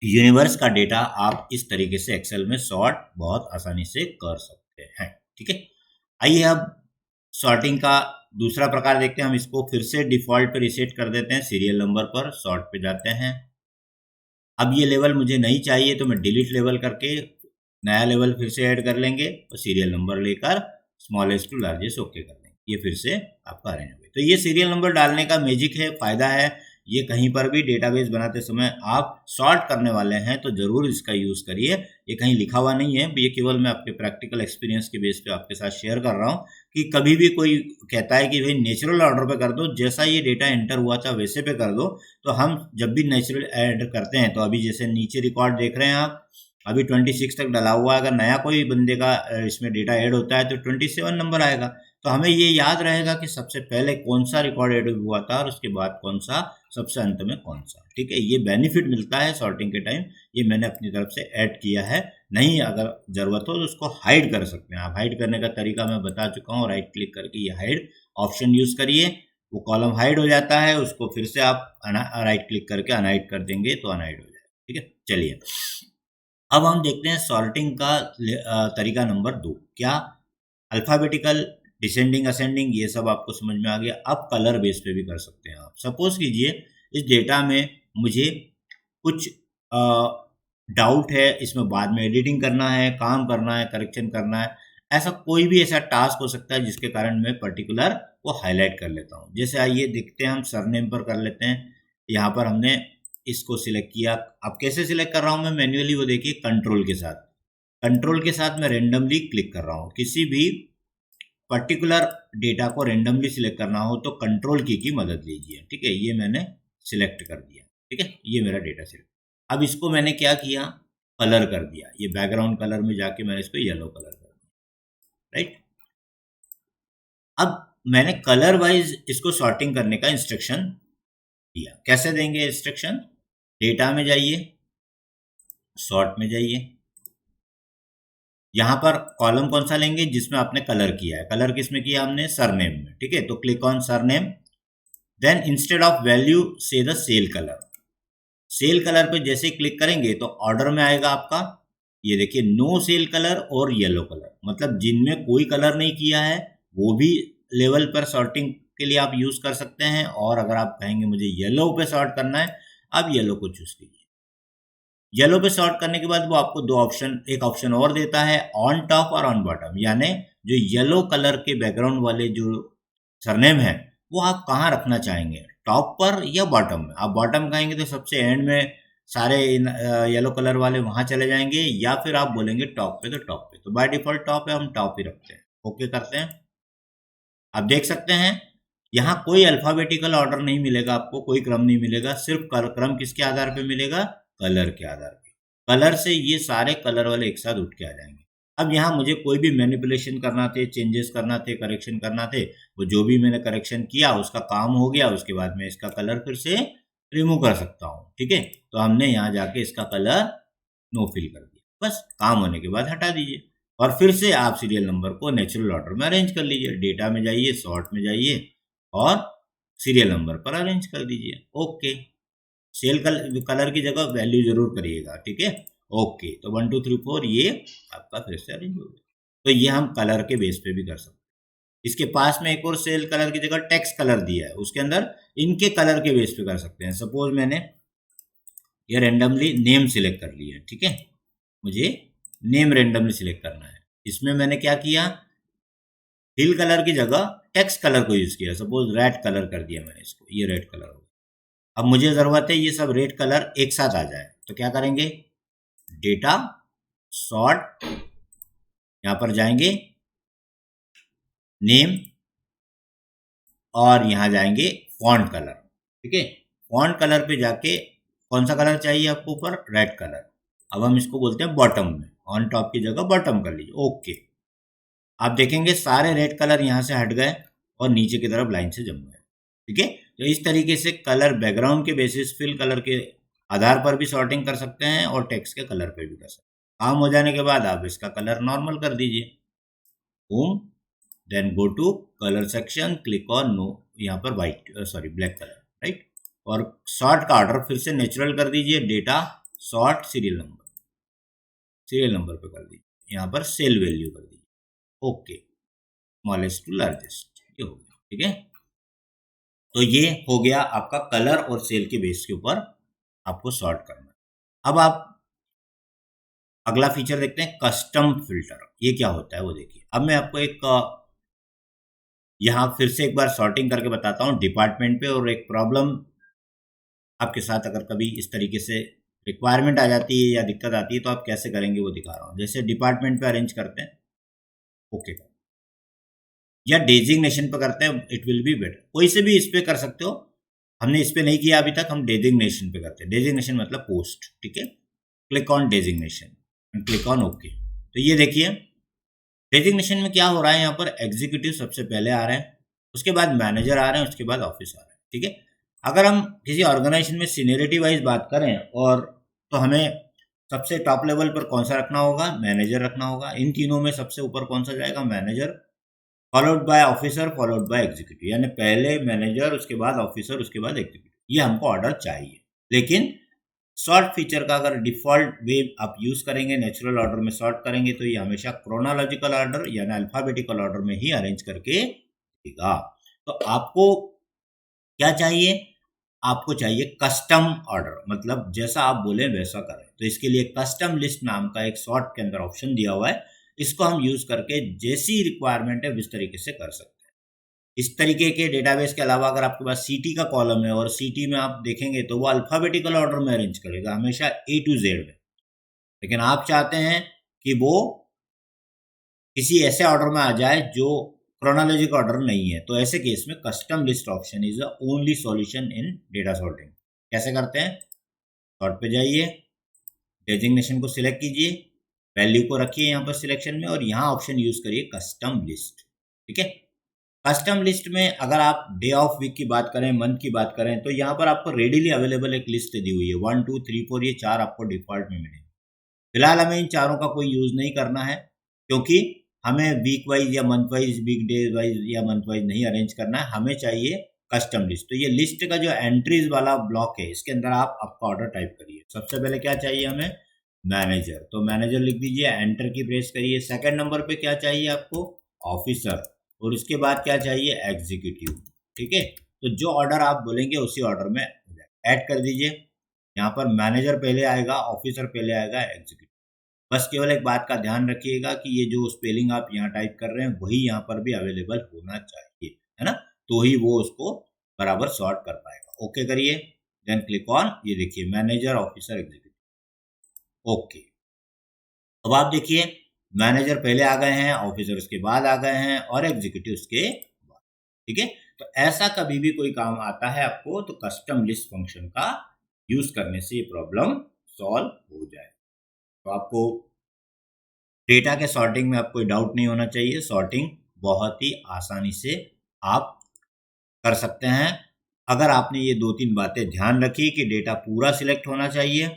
यूनिवर्स का डेटा आप इस तरीके से एक्सेल में सॉर्ट बहुत आसानी से कर सकते हैं। ठीक है, आइए अब सॉर्टिंग का दूसरा प्रकार देखते हैं। हम इसको फिर से डिफॉल्ट पे रिसेट कर देते हैं, सीरियल नंबर पर सॉर्ट पे जाते हैं। अब ये लेवल मुझे नहीं चाहिए तो मैं डिलीट लेवल करके नया लेवल फिर से ऐड कर लेंगे और सीरियल नंबर लेकर स्मॉलेस्ट टू लार्जेस्ट ओके कर देंगे। ये फिर से आपका अरेंज हो गया। तो ये सीरियल नंबर डालने का मैजिक है, फायदा है। ये कहीं पर भी डेटाबेस बनाते समय आप सॉर्ट करने वाले हैं तो जरूर इसका यूज करिए। ये कहीं लिखा हुआ नहीं है, ये केवल मैं आपके प्रैक्टिकल एक्सपीरियंस के बेस पे आपके साथ शेयर कर रहा हूँ कि कभी भी कोई कहता है कि भाई नेचुरल ऑर्डर पे कर दो, जैसा ये डेटा एंटर हुआ था वैसे पे कर दो, तो हम जब भी नेचुरल ऐड करते हैं तो अभी जैसे नीचे रिकॉर्ड देख रहे हैं आप, अभी 26 तक डाला हुआ है। अगर नया कोई बंदे का इसमें डेटा ऐड होता है तो 27 नंबर आएगा। तो हमें ये याद रहेगा कि सबसे पहले कौन सा रिकॉर्ड ऐड हुआ था और उसके बाद कौन सा, सबसे अंत में कौन सा। ठीक है, ये बेनिफिट मिलता है सॉर्टिंग के टाइम। ये मैंने अपनी तरफ से ऐड किया है। नहीं अगर ज़रूरत हो तो उसको हाइड कर सकते हैं आप। हाइड करने का तरीका मैं बता चुका हूँ। राइट क्लिक करके ये हाइड ऑप्शन यूज़ करिए, वो कॉलम हाइड हो जाता है। उसको फिर से आप राइट क्लिक करके अनहाइड कर देंगे तो अनहाइड हो जाएगा। ठीक है, चलिए अब हम देखते हैं सॉर्टिंग का तरीका नंबर 2। क्या? अल्फाबेटिकल, डिसेंडिंग, असेंडिंग, ये सब आपको समझ में आ गया। अब कलर बेस पे भी कर सकते हैं आप। सपोज कीजिए इस डेटा में मुझे कुछ डाउट है, इसमें बाद में एडिटिंग करना है, काम करना है, करेक्शन करना है, ऐसा कोई भी ऐसा टास्क हो सकता है जिसके कारण मैं पर्टिकुलर वो हाईलाइट कर लेता हूँ। जैसे आइए देखते हैं, हम सरनेम पर कर लेते हैं। यहाँ पर हमने इसको सिलेक्ट किया। अब कैसे सिलेक्ट कर रहा हूँ मैं मैन्युअली, वो देखिए कंट्रोल के साथ। कंट्रोल के साथ मैं रेंडमली क्लिक कर रहा हूँ। किसी भी पर्टिकुलर डेटा को रेंडमली सिलेक्ट करना हो तो कंट्रोल की मदद लीजिए। ठीक है, ये मैंने सिलेक्ट कर दिया। ठीक है, ये मेरा डेटा सिलेक्ट। अब इसको मैंने क्या किया, कलर कर दिया। ये बैकग्राउंड कलर में जाके मैंने इसको येलो कलर कर दिया। राइट, अब मैंने कलर वाइज इसको सॉर्टिंग करने का इंस्ट्रक्शन दिया। कैसे देंगे इंस्ट्रक्शन? डेटा में जाइए, सॉर्ट में जाइए, यहाँ पर कॉलम कौन सा लेंगे जिसमें आपने कलर किया है। कलर किसमें किया हमने? सरनेम में। ठीक है, तो click on surname, then instead of value से the cell colour. Cell colour पे जैसे क्लिक करेंगे तो ऑर्डर में आएगा आपका, ये देखिए, नो सेल कलर और येलो कलर, मतलब जिनमें कोई कलर नहीं किया है वो भी लेवल पर सॉर्टिंग के लिए आप यूज कर सकते हैं। और अगर आप कहेंगे मुझे येलो पे सॉर्ट करना है, आप येलो को चूज कीजिए। येलो पे सॉर्ट करने के बाद वो आपको दो ऑप्शन, एक ऑप्शन और देता है ऑन टॉप और ऑन बॉटम, यानी जो येलो कलर के बैकग्राउंड वाले जो सरनेम है वो आप कहाँ रखना चाहेंगे, टॉप पर या बॉटम में। आप बॉटम कहेंगे तो सबसे एंड में सारे येलो कलर वाले वहां चले जाएंगे, या फिर आप बोलेंगे टॉप पे तो टॉप पे। तो बाय डिफॉल्ट टॉप है, हम टॉप ही रखते हैं। ओके करते हैं। आप देख सकते हैं यहाँ कोई अल्फाबेटिकल ऑर्डर नहीं मिलेगा आपको, कोई क्रम नहीं मिलेगा। सिर्फ क्रम किसके आधार पे मिलेगा? कलर के आधार पे। कलर से ये सारे कलर वाले एक साथ उठ के आ जाएंगे। अब यहाँ मुझे कोई भी मैनिपुलेशन करना थे, चेंजेस करना थे, करेक्शन करना थे, वो जो भी मैंने करेक्शन किया उसका काम हो गया। उसके बाद मैं इसका कलर फिर से रिमूव कर सकता हूँ। ठीक है, तो हमने यहाँ जाके इसका कलर नो फिल कर दिया, बस काम होने के बाद हटा दीजिए और फिर से आप सीरियल नंबर को नेचुरल ऑर्डर में अरेंज कर लीजिए। डेटा में जाइए, सॉर्ट में जाइए और सीरियल नंबर पर अरेंज कर दीजिए। ओके, सेल कलर की जगह वैल्यू जरूर करिएगा, ठीक है। ओके, तो 1 2 3 4 ये आपका फिर से अरेंज हो गया। तो ये हम कलर के बेस पे भी कर सकते हैं। इसके पास में एक और सेल कलर की जगह टेक्स्ट कलर दिया है, उसके अंदर इनके कलर के बेस पे कर सकते हैं। सपोज मैंने ये रेंडमली नेम सिलेक्ट कर लिया, ठीक है, मुझे नेम रेंडमली सिलेक्ट करना है। इसमें मैंने क्या किया, फिल कलर की जगह टेक्स्ट कलर को यूज किया। सपोज रेड कलर कर दिया मैंने इसको, ये रेड कलर हो गया। अब मुझे जरूरत है ये सब रेड कलर एक साथ आ जाए, तो क्या करेंगे, डेटा सॉर्ट, यहां पर जाएंगे नेम और यहां जाएंगे फॉन्ट कलर, ठीक है। फॉन्ट कलर पे जाके कौन सा कलर चाहिए आपको, ऊपर रेड कलर। अब हम इसको बोलते हैं बॉटम में, ऑन टॉप की जगह बॉटम कर लीजिए। ओके, आप देखेंगे सारे रेड कलर यहाँ से हट गए और नीचे की तरफ लाइन से जम गए, ठीक है। तो इस तरीके से कलर बैकग्राउंड के बेसिस फिल कलर के आधार पर भी सॉर्टिंग कर सकते हैं और टेक्स्ट के कलर पे भी कर सकते हैं। काम हो जाने के बाद आप इसका कलर नॉर्मल कर दीजिए, home, then go to colour section, click on no, यहाँ पर white sorry black colour, right. और सॉर्ट का ऑर्डर फिर से नेचुरल कर दीजिए, data sort serial number, serial number पे कर दीजिए, यहाँ पर सेल वैल्यू कर दीजिए। ओके, स्मॉलेस्ट टू लार्जेस्ट, ये हो गया, ठीक है। तो ये हो गया आपका कलर और सेल के बेस के ऊपर आपको सॉर्ट करना। अब आप अगला फीचर देखते हैं, कस्टम फिल्टर। ये क्या होता है वो देखिए। अब मैं आपको एक यहाँ फिर से एक बार सॉर्टिंग करके बताता हूँ डिपार्टमेंट पे, और एक प्रॉब्लम आपके साथ अगर कभी इस तरीके से रिक्वायरमेंट आ जाती है या दिक्कत आती है तो आप कैसे करेंगे वो दिखा रहा हूँ। जैसे डिपार्टमेंट पे अरेंज करते हैं, ओके, या डेजिग्नेशन पे करते हैं, इट विल बी बेटर। कोई से भी इस पे कर सकते हो, हमने इस पे नहीं किया अभी तक, हम डेजिग्नेशन पे करते हैं। डेजिग्नेशन मतलब पोस्ट, ठीक है। Click on designation and click on okay. तो ये देखिए डेजिग्नेशन में क्या हो रहा है, यहाँ पर एग्जीक्यूटिव सबसे पहले आ रहे हैं, उसके बाद मैनेजर आ रहे हैं, उसके बाद ऑफिस आ रहे हैं, ठीक है। अगर हम किसी ऑर्गेनाइजेशन में सीनियरिटी वाइज बात करें और तो हमें सबसे टॉप लेवल पर कौन सा रखना होगा, मैनेजर रखना होगा। इन तीनों में सबसे ऊपर कौन सा जाएगा, manager, followed by officer, followed by executive, यानी पहले मैनेजर, उसके बाद ऑफिसर, उसके बाद एग्जीक्यूटिव। ये हमको ऑर्डर चाहिए। लेकिन सॉर्ट फीचर का अगर डिफॉल्ट वे आप यूज करेंगे, नेचुरल ऑर्डर में सॉर्ट करेंगे, तो ये हमेशा क्रोनोलॉजिकल ऑर्डर यानी अल्फाबेटिकल ऑर्डर में ही अरेंज करके देगा। तो आपको क्या चाहिए, आपको चाहिए कस्टम ऑर्डर, मतलब जैसा आप बोले वैसा करें। तो इसके लिए कस्टम लिस्ट नाम का एक सॉर्ट के अंदर ऑप्शन दिया हुआ है, इसको हम यूज करके जैसी रिक्वायरमेंट है उस तरीके से कर सकते हैं। इस तरीके के डेटाबेस के अलावा अगर आपके पास सीटी का कॉलम है और सीटी में आप देखेंगे तो वो अल्फाबेटिकल ऑर्डर में अरेंज करेगा हमेशा ए टू जेड में, लेकिन आप चाहते हैं कि वो किसी ऐसे ऑर्डर में आ जाए जो क्रोनोलॉजिक ऑर्डर नहीं है, तो ऐसे केस में custom list option is the only solution in data sorting. कैसे करते हैं, सॉर्ट पे जाइए, डेजिग्नेशन को सिलेक्ट कीजिए, वैल्यू को रखिए यहाँ पर सिलेक्शन में और यहाँ ऑप्शन यूज करिए कस्टम लिस्ट, ठीक है। कस्टम लिस्ट में अगर आप डे ऑफ वीक की बात करें, मंथ की बात करें, तो यहाँ पर आपको रेडीली अवेलेबल एक लिस्ट दी हुई है, 1 2 3 4, ये 4 आपको डिफॉल्ट में मिलेंगे। फिलहाल हमें इन चारों का कोई यूज नहीं करना है, क्योंकि हमें वीक वाइज या month wise, week day wise या मंथ वाइज नहीं अरेंज करना है, हमें चाहिए कस्टम लिस्ट। तो ये लिस्ट का जो एंट्रीज वाला ब्लॉक है, इसके अंदर आप आपका ऑर्डर टाइप करिए। सबसे पहले क्या चाहिए हमें, मैनेजर, तो मैनेजर लिख दीजिए, एंटर की प्रेस करिए। सेकंड नंबर पे क्या चाहिए आपको, ऑफिसर, और उसके बाद क्या चाहिए, एग्जीक्यूटिव, ठीक है। तो जो ऑर्डर आप बोलेंगे उसी ऑर्डर में ऐड कर दीजिए। यहाँ पर मैनेजर पहले आएगा, ऑफिसर पहले आएगा, एग्जीक्यूटिव। बस केवल एक बात का ध्यान रखिएगा कि ये जो स्पेलिंग आप यहाँ टाइप कर रहे हैं वही यहाँ पर भी अवेलेबल होना चाहिए, है ना, तो ही वो उसको बराबर सॉर्ट कर पाएगा। ओके करिए, देन क्लिक ऑन, ये देखिए मैनेजर, ऑफिसर, एग्जीक्यूटिव, ओके। अब आप देखिए मैनेजर पहले आ गए हैं, ऑफिसर उसके बाद आ गए हैं और एग्जीक्यूटिव उसके बाद, ठीक है। तो ऐसा कभी भी कोई काम आता है आपको तो कस्टम लिस्ट फंक्शन का यूज करने से ये प्रॉब्लम सॉल्व हो जाए। तो आपको डेटा के सॉर्टिंग में आप कोई डाउट नहीं होना चाहिए, सॉर्टिंग बहुत ही आसानी से आप कर सकते हैं अगर आपने ये 2-3 बातें ध्यान रखी कि डेटा पूरा सिलेक्ट होना चाहिए,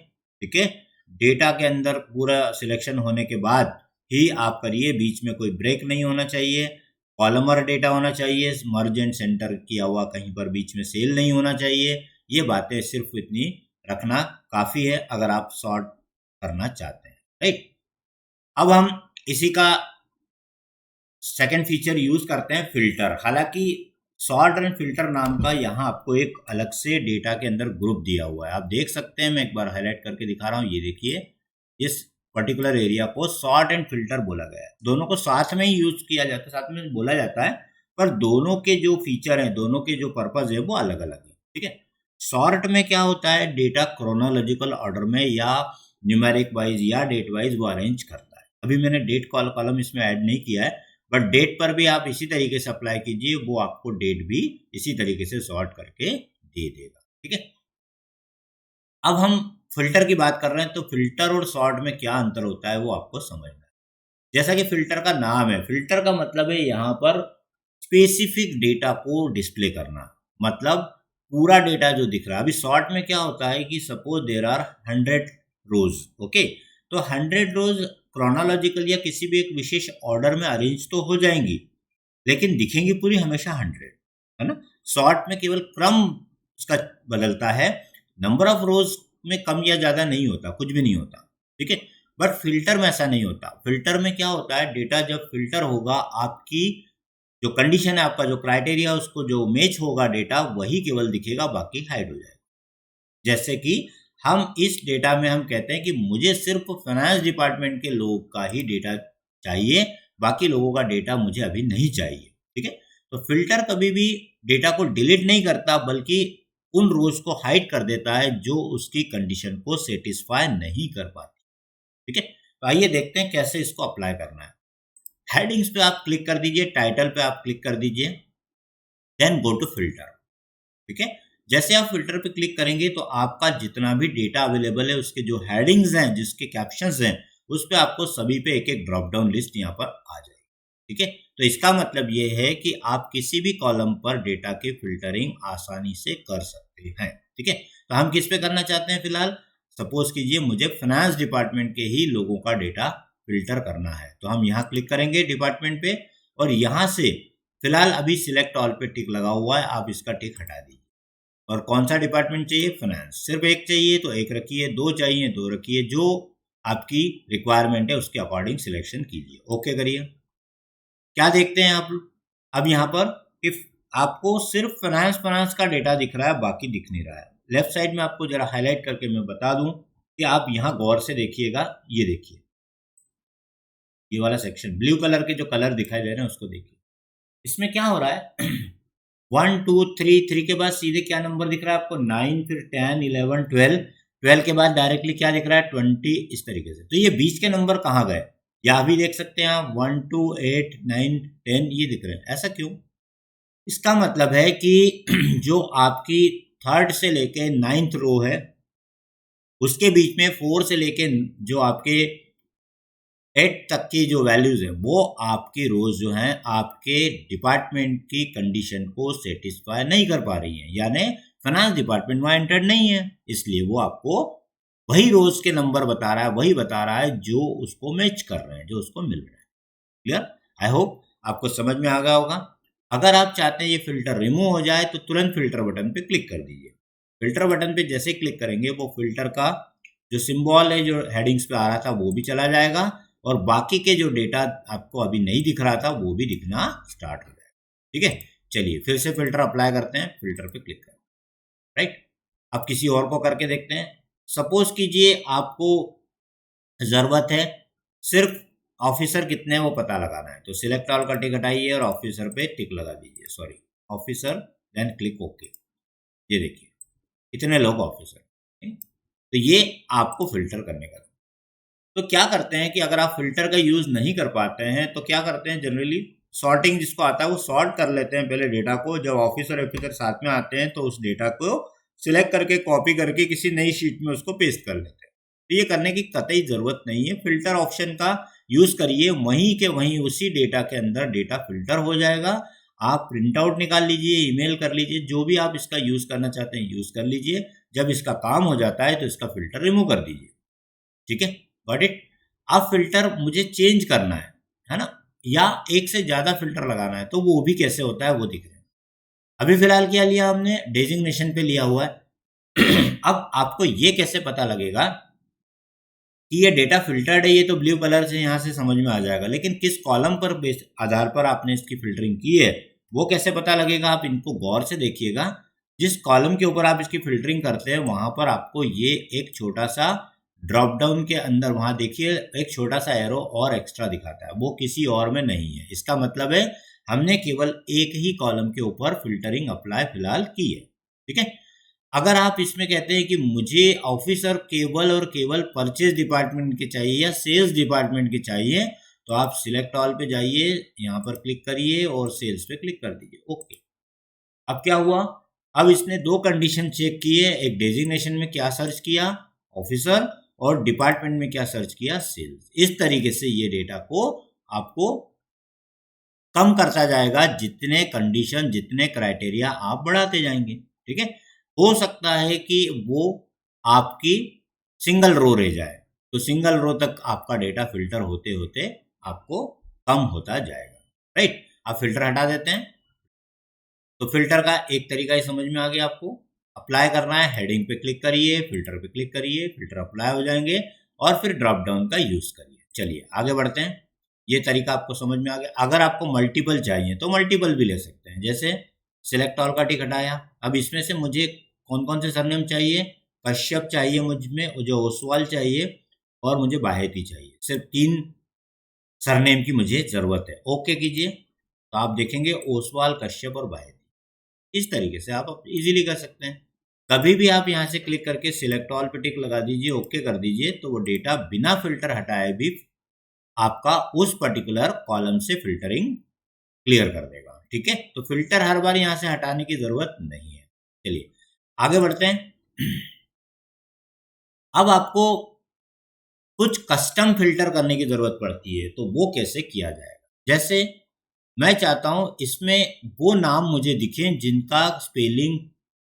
ठीक है, डेटा के अंदर पूरा सिलेक्शन होने के बाद ही आप करिए, बीच में कोई ब्रेक नहीं होना चाहिए, कॉलमर डेटा होना चाहिए, मर्ज एंड सेंटर किया हुआ कहीं पर बीच में सेल नहीं होना चाहिए। ये बातें सिर्फ इतनी रखना काफ़ी है अगर आप सॉर्ट करना चाहते हैं, राइट। अब हम इसी का सेकंड फीचर यूज करते हैं, फिल्टर। हालांकि सॉर्ट एंड फिल्टर नाम का यहाँ आपको एक अलग से डेटा के अंदर ग्रुप दिया हुआ है, आप देख सकते हैं। मैं एक बार हाईलाइट करके दिखा रहा हूँ, ये देखिए, इस पर्टिकुलर एरिया को सॉर्ट एंड फिल्टर बोला गया है। दोनों को साथ में ही यूज किया जाता है, साथ में बोला जाता है, पर दोनों के जो फीचर हैं, दोनों के जो पर्पज है वो अलग अलग है, ठीक है। सॉर्ट में क्या होता है, डेटा क्रोनोलॉजिकल ऑर्डर में या न्यूमेरिक वाइज या डेट वाइज वो अरेंज करता है। अभी मैंने डेट कॉलम इसमें ऐड नहीं किया है, बट डेट पर भी आप इसी तरीके से अप्लाई कीजिए, वो आपको डेट भी इसी तरीके से सॉर्ट करके दे देगा, ठीक है। अब हम फिल्टर की बात कर रहे हैं, तो फिल्टर और सॉर्ट में क्या अंतर होता है वो आपको समझना है। जैसा कि फिल्टर का नाम है, फिल्टर का मतलब है यहाँ पर स्पेसिफिक डेटा को डिस्प्ले करना, मतलब पूरा डेटा जो दिख रहा है। अभी सॉर्ट में क्या होता है कि suppose there are 100 rows, okay, तो 100 रोज क्रोनोलॉजिकल या किसी भी एक विशेष ऑर्डर में अरेंज तो हो जाएंगी, लेकिन दिखेंगी पूरी हमेशा 100, है ना। सॉर्ट में केवल क्रम उसका बदलता है, नंबर ऑफ रोज में कम या ज्यादा नहीं होता, कुछ भी नहीं होता, ठीक है। बट फिल्टर में ऐसा नहीं होता। फिल्टर में क्या होता है, डेटा जब फिल्टर होगा, आपकी जो कंडीशन है, आपका जो क्राइटेरिया, उसको जो मैच होगा डेटा, वही केवल दिखेगा, बाकी हाइड हो जाएगा। जैसे कि हम इस डेटा में हम कहते हैं कि मुझे सिर्फ फाइनेंस डिपार्टमेंट के लोगों का ही डेटा चाहिए, बाकी लोगों का डेटा मुझे अभी नहीं चाहिए, ठीक है। तो फिल्टर कभी भी डेटा को डिलीट नहीं करता, बल्कि उन रोज को हाइड कर देता है जो उसकी कंडीशन को सेटिस्फाई नहीं कर पाती, ठीक है। तो आइए देखते हैं कैसे इसको अप्लाई करना है। हेडिंग्स पे आप क्लिक कर दीजिए, टाइटल पे आप क्लिक कर दीजिए, देन गो टू फिल्टर, ठीक है। जैसे आप फिल्टर पे क्लिक करेंगे तो आपका जितना भी डेटा अवेलेबल है, उसके जो हेडिंग्स हैं, जिसके कैप्शंस हैं, उस पे आपको सभी पे एक एक ड्रॉप डाउन लिस्ट यहाँ पर आ जाएगी, ठीक है। तो इसका मतलब ये है कि आप किसी भी कॉलम पर डेटा की फिल्टरिंग आसानी से कर सकते हैं, ठीक है। तो हम किस पे करना चाहते हैं फिलहाल, सपोज कीजिए मुझे फाइनेंस डिपार्टमेंट के ही लोगों का डेटा फिल्टर करना है, तो हम यहाँ क्लिक करेंगे डिपार्टमेंट पे, और यहाँ से फिलहाल अभी सिलेक्ट ऑल पे टिक लगा हुआ है, आप इसका टिक हटा दीजिए। और कौन सा डिपार्टमेंट चाहिए, फाइनेंस, सिर्फ एक चाहिए तो एक रखिए, दो चाहिए दो रखिए, जो आपकी रिक्वायरमेंट है उसके अकॉर्डिंग सिलेक्शन कीजिए, ओके करिए। क्या देखते हैं आप अब यहाँ पर, कि आपको सिर्फ फाइनेंस फाइनेंस का डेटा दिख रहा है, बाकी दिख नहीं रहा है। लेफ्ट साइड में आपको जरा हाईलाइट करके मैं बता दूं कि आप यहाँ गौर से देखिएगा, ये देखिए, ये वाला सेक्शन ब्लू कलर के जो कलर दिखाई दे रहे हैं उसको देखिए। इसमें क्या हो रहा है 1 2 3 3 के बाद सीधे क्या नंबर दिख रहा है आपको, 9, फिर 10 11 12, 12 के बाद डायरेक्टली क्या दिख रहा है, 20, इस तरीके से। तो ये बीच के नंबर कहाँ गए, या अभी देख सकते हैं आप 1 2 8 9 10 ये दिख रहे हैं, ऐसा क्यों। इसका मतलब है कि जो आपकी थर्ड से लेके 9th रो है, उसके बीच में 4 से लेके जो आपके 8 तक की जो वैल्यूज है, वो आपकी रोज जो हैं आपके डिपार्टमेंट की कंडीशन को सेटिस्फाई नहीं कर पा रही हैं, यानी फाइनेंस डिपार्टमेंट वहां एंटर्ड नहीं है, इसलिए वो आपको वही रोज के नंबर बता रहा है, वही बता रहा है जो उसको मैच कर रहे हैं, जो उसको मिल रहा है। क्लियर, आई होप आपको समझ में आ गया होगा। अगर आप चाहते हैं ये फिल्टर रिमूव हो जाए तो तुरंत फिल्टर बटन पे क्लिक कर दीजिए। फिल्टर बटन पे जैसे क्लिक करेंगे, वो फिल्टर का जो सिंबल है जो हेडिंग्स पे आ रहा था वो भी चला जाएगा, और बाकी के जो डेटा आपको अभी नहीं दिख रहा था वो भी दिखना स्टार्ट हो जाएगा, ठीक है। चलिए फिर से फिल्टर अप्लाई करते हैं, फिल्टर पे क्लिक करें, राइट। अब किसी और को करके देखते हैं। सपोज कीजिए आपको जरूरत है सिर्फ ऑफिसर कितने हैं वो पता लगाना है, तो सिलेक्ट ऑल का टिक हटाइए और ऑफिसर पे टिक लगा दीजिए, sorry officer, then click okay. ये देखिए इतने लोग ऑफिसर, तो ये आपको फिल्टर करने का। तो क्या करते हैं कि अगर आप फिल्टर का यूज नहीं कर पाते हैं तो क्या करते हैं, जनरली सॉर्टिंग जिसको आता है वो सॉर्ट कर लेते हैं पहले डेटा को। जब ऑफिसर ऑफिसर साथ में आते हैं तो उस डेटा को सिलेक्ट करके कॉपी करके किसी नई शीट में उसको पेस्ट कर लेते हैं। तो ये करने की कतई जरूरत नहीं है, फिल्टर ऑप्शन का यूज करिए, वहीं के वहीं उसी डेटा के अंदर डेटा फिल्टर हो जाएगा। आप प्रिंट आउट निकाल लीजिए, ईमेल कर लीजिए, जो भी आप इसका यूज करना चाहते हैं यूज कर लीजिए। जब इसका काम हो जाता है तो इसका फिल्टर रिमूव कर दीजिए। ठीक है, गॉट इट। अब फिल्टर मुझे चेंज करना है ना, या एक से ज्यादा फिल्टर लगाना है, तो वो भी कैसे होता है वो दिख रहा है। अभी फिलहाल क्या लिया हमने, डेजिग्नेशन पे लिया हुआ है। अब आपको ये कैसे पता लगेगा कि ये डेटा फिल्टर्ड है, ये तो ब्लू कलर से यहाँ से समझ में आ जाएगा, लेकिन किस कॉलम पर बेस आधार पर आपने इसकी फिल्टरिंग की है वो कैसे पता लगेगा। आप इनको गौर से देखिएगा, जिस कॉलम के ऊपर आप इसकी फिल्टरिंग करते हैं वहां पर आपको ये एक छोटा सा ड्रॉप डाउन के अंदर, वहां देखिए एक छोटा सा एरो और एक्स्ट्रा दिखाता है, वो किसी और में नहीं है। इसका मतलब है हमने केवल एक ही कॉलम के ऊपर फिल्टरिंग अप्लाई फिलहाल की है, ठीक है। अगर आप इसमें कहते हैं कि मुझे ऑफिसर केवल और केवल परचेज डिपार्टमेंट के चाहिए या सेल्स डिपार्टमेंट के चाहिए, तो आप सिलेक्ट ऑल पे जाइए, यहाँ पर क्लिक करिए और सेल्स पे क्लिक कर दीजिए, ओके। अब क्या हुआ, अब इसने दो कंडीशन चेक किए, एक डेजिग्नेशन में क्या सर्च किया ऑफिसर, और डिपार्टमेंट में क्या सर्च किया सेल्स। इस तरीके से ये डेटा को आपको कम करता जाएगा जितने कंडीशन जितने क्राइटेरिया आप बढ़ाते जाएंगे, ठीक है। हो सकता है कि वो आपकी सिंगल रो रह जाए, तो सिंगल रो तक आपका डेटा फिल्टर होते होते आपको कम होता जाएगा, राइट। आप फिल्टर हटा देते हैं, तो फिल्टर का एक तरीका ही समझ में आ गया आपको। अप्लाई करना है, हेडिंग पे क्लिक करिए, फिल्टर पे क्लिक करिए, फिल्टर अप्लाई हो जाएंगे, और फिर ड्रॉप डाउन का यूज करिए। चलिए आगे बढ़ते हैं, ये तरीका आपको समझ में आ गया। अगर आपको मल्टीपल चाहिए तो मल्टीपल भी ले सकते हैं, जैसे सिलेक्ट ऑल का टिक हटाया। अब इसमें से मुझे कौन कौन से सरनेम चाहिए, कश्यप चाहिए मुझ में, मुझे ओसवाल चाहिए, और मुझे बाहेती चाहिए। सिर्फ 3 सरनेम की मुझे जरूरत है, ओके कीजिए। तो आप देखेंगे ओसवाल, कश्यप और बाहेती। इस तरीके से आप इजीली कर सकते हैं। कभी भी आप यहाँ से क्लिक करके सिलेक्ट ऑल पे टिक लगा दीजिए, ओके कर दीजिए, तो वो डेटा बिना फिल्टर हटाए भी आपका उस पर्टिकुलर कॉलम से फिल्टरिंग क्लियर कर देगा, ठीक है। तो फिल्टर हर बार यहाँ से हटाने की जरूरत नहीं है। चलिए आगे बढ़ते हैं। अब आपको कुछ कस्टम फिल्टर करने की जरूरत पड़ती है, तो वो कैसे किया जाएगा। जैसे मैं चाहता हूं इसमें वो नाम मुझे दिखे जिनका स्पेलिंग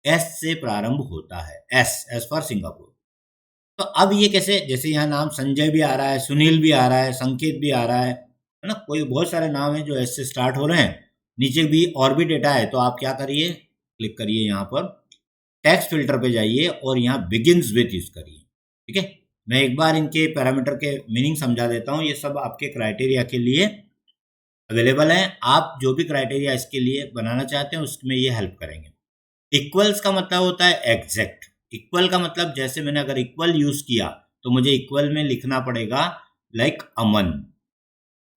एस से प्रारंभ होता है, एस फॉर सिंगापुर। तो अब ये कैसे, जैसे यहाँ नाम संजय भी आ रहा है, सुनील भी आ रहा है, संकेत भी आ रहा है ना, कोई बहुत सारे नाम है जो एस से स्टार्ट हो रहे हैं, नीचे भी और भी डेटा है। तो आप क्या करिए, क्लिक करिए यहाँ पर टेक्स्ट फिल्टर पे जाइए और यहाँ बिगिंस विथ यूज करिए, ठीक है। मैं एक बार इनके पैरामीटर के मीनिंग समझा देता हूँ, ये सब आपके क्राइटेरिया के लिए अवेलेबल है। आप जो भी क्राइटेरिया इसके लिए बनाना चाहते हैं उसमें ये हेल्प करेंगे। इक्वल्स का मतलब होता है एग्जैक्ट। इक्वल का मतलब, जैसे मैंने अगर इक्वल यूज किया तो मुझे इक्वल में लिखना पड़ेगा लाइक अमन,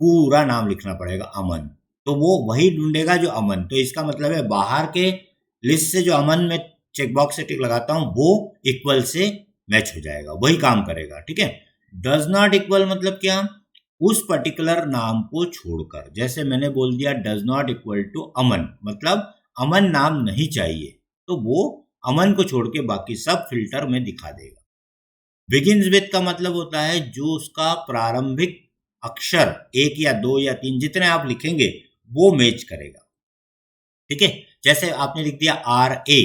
पूरा नाम लिखना पड़ेगा अमन, तो वो वही ढूंढेगा जो अमन। तो इसका मतलब है बाहर के लिस्ट से जो अमन में चेकबॉक्स से टिक लगाता हूं वो इक्वल से मैच हो जाएगा, वही काम करेगा, ठीक है। डज नॉट इक्वल मतलब क्या, उस पर्टिकुलर नाम को छोड़कर, जैसे मैंने बोल दिया डज नॉट इक्वल टू अमन, मतलब अमन नाम नहीं चाहिए, तो वो अमन को छोड़ के बाकी सब फिल्टर में दिखा देगा। बिगिंस विथ का मतलब होता है जो उसका प्रारंभिक अक्षर 1 या 2 या 3 जितने आप लिखेंगे वो मैच करेगा, ठीक है। जैसे आपने लिख दिया आर ए,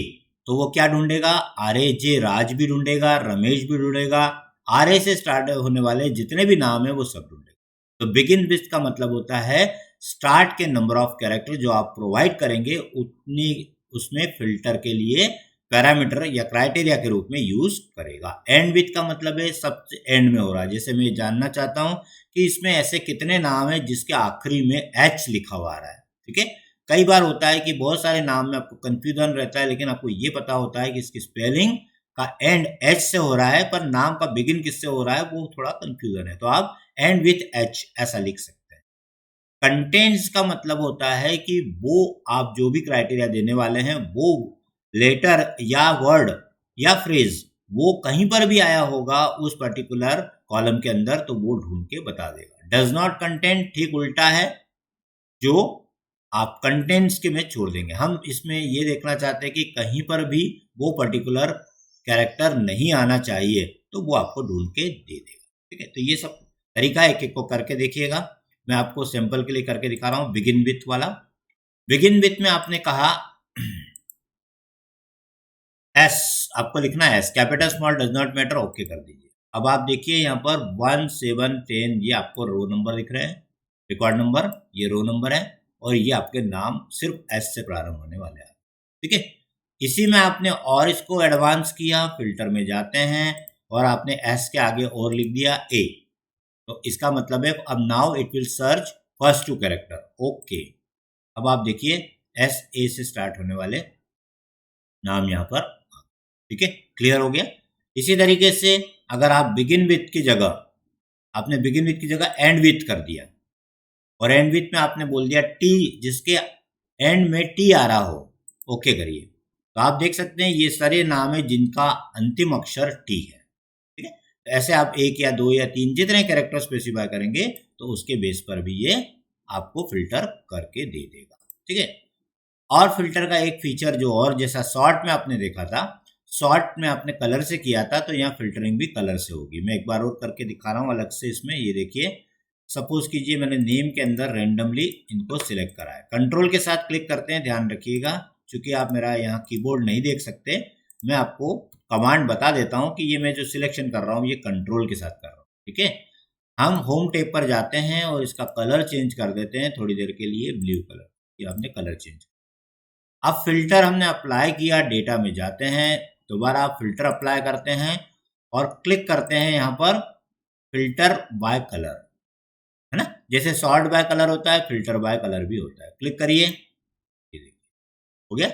तो वो क्या ढूंढेगा, आर ए जे राज भी ढूंढेगा, रमेश भी ढूंढेगा, आर ए से स्टार्ट होने वाले जितने भी नाम है वो सब ढूंढेगा। तो बिगिन विथ का मतलब होता है स्टार्ट के नंबर ऑफ कैरेक्टर जो आप प्रोवाइड करेंगे उतनी उसमें फिल्टर के लिए पैरामीटर या क्राइटेरिया के रूप में यूज करेगा। एंड विथ का मतलब है सबसे एंड में हो रहा है, जैसे मैं जानना चाहता हूं कि इसमें ऐसे कितने नाम है जिसके आखिरी में एच लिखा हुआ आ रहा है, ठीक है। कई बार होता है कि बहुत सारे नाम में आपको कंफ्यूजन रहता है, लेकिन आपको ये पता होता है कि इसकी स्पेलिंग का एंड एच से हो रहा है पर नाम का बिगिन किससे हो रहा है वो थोड़ा कंफ्यूजन है, तो आप एंड विथ एच ऐसा लिख सकते हैं। कंटेंट्स का मतलब होता है कि वो आप जो भी क्राइटेरिया देने वाले हैं वो लेटर या वर्ड या फ्रेज वो कहीं पर भी आया होगा उस पर्टिकुलर कॉलम के अंदर तो वो ढूंढ के बता देगा। डज नॉट कंटेंट ठीक उल्टा है, जो आप कंटेंट्स के में छोड़ देंगे। हम इसमें ये देखना चाहते हैं कि कहीं पर भी वो पर्टिकुलर कैरेक्टर नहीं आना चाहिए, तो वो आपको ढूंढ के दे देगा, ठीक है। तो ये सब तरीका एक एक को करके देखिएगा। मैं आपको सैंपल के लिए करके दिखा रहा हूं बिगिन विथ वाला। बिगिन विथ में आपने कहा एस, आपको लिखना है S, capital small does not matter, okay कर दीजिए। अब आप देखिए यहाँ पर 1, 7, 10 ये आपको रो नंबर दिख रहे हैं, रिकॉर्ड नंबर ये रो नंबर है, और ये आपके नाम सिर्फ एस से प्रारंभ होने वाले हैं। ठीक है, इसी में आपने और इसको एडवांस किया, फिल्टर में जाते हैं और आपने एस के आगे और लिख दिया ए, तो इसका मतलब है अब now it will search first 2 character. Okay, अब आप देखिए एस ए से स्टार्ट होने वाले नाम यहाँ पर, ठीक है, क्लियर हो गया। इसी तरीके से अगर आप बिगिन विथ की जगह, आपने बिगिन विथ की जगह एंड विथ कर दिया, और एंड विथ में आपने बोल दिया टी, जिसके एंड में टी आ रहा हो, ओके करिए, तो आप देख सकते हैं ये सारे नाम है जिनका अंतिम अक्षर टी है। ठीक है, तो ऐसे आप 1 या 2 या 3 जितने कैरेक्टर स्पेसिफाई करेंगे तो उसके बेस पर भी ये आपको फिल्टर करके दे देगा। ठीक है, और फिल्टर का एक फीचर जो, और जैसा शॉर्ट में आपने देखा था, शॉर्ट में आपने कलर से किया था, तो यहाँ फिल्टरिंग भी कलर से होगी। मैं एक बार और करके दिखा रहा हूँ अलग से इसमें, ये देखिए, सपोज कीजिए मैंने नेम के अंदर रेंडमली इनको सिलेक्ट करा है, कंट्रोल के साथ क्लिक करते हैं, ध्यान रखिएगा क्योंकि आप मेरा यहाँ कीबोर्ड नहीं देख सकते, मैं आपको कमांड बता देता हूँ कि ये मैं जो सिलेक्शन कर रहा हूँ ये कंट्रोल के साथ कर रहा हूँ। ठीक है, हम होम टैब पर जाते हैं और इसका कलर चेंज कर देते हैं थोड़ी देर के लिए, ब्लू कलर, ये आपने कलर चेंज। अब फिल्टर हमने अप्लाई किया, डेटा में जाते हैं, दोबारा आप फिल्टर अप्लाई करते हैं और क्लिक करते हैं यहाँ पर फिल्टर बाय कलर, है ना, जैसे सॉर्ट बाय कलर होता है फिल्टर बाय कलर भी होता है। क्लिक करिए, ये देखिए हो गया।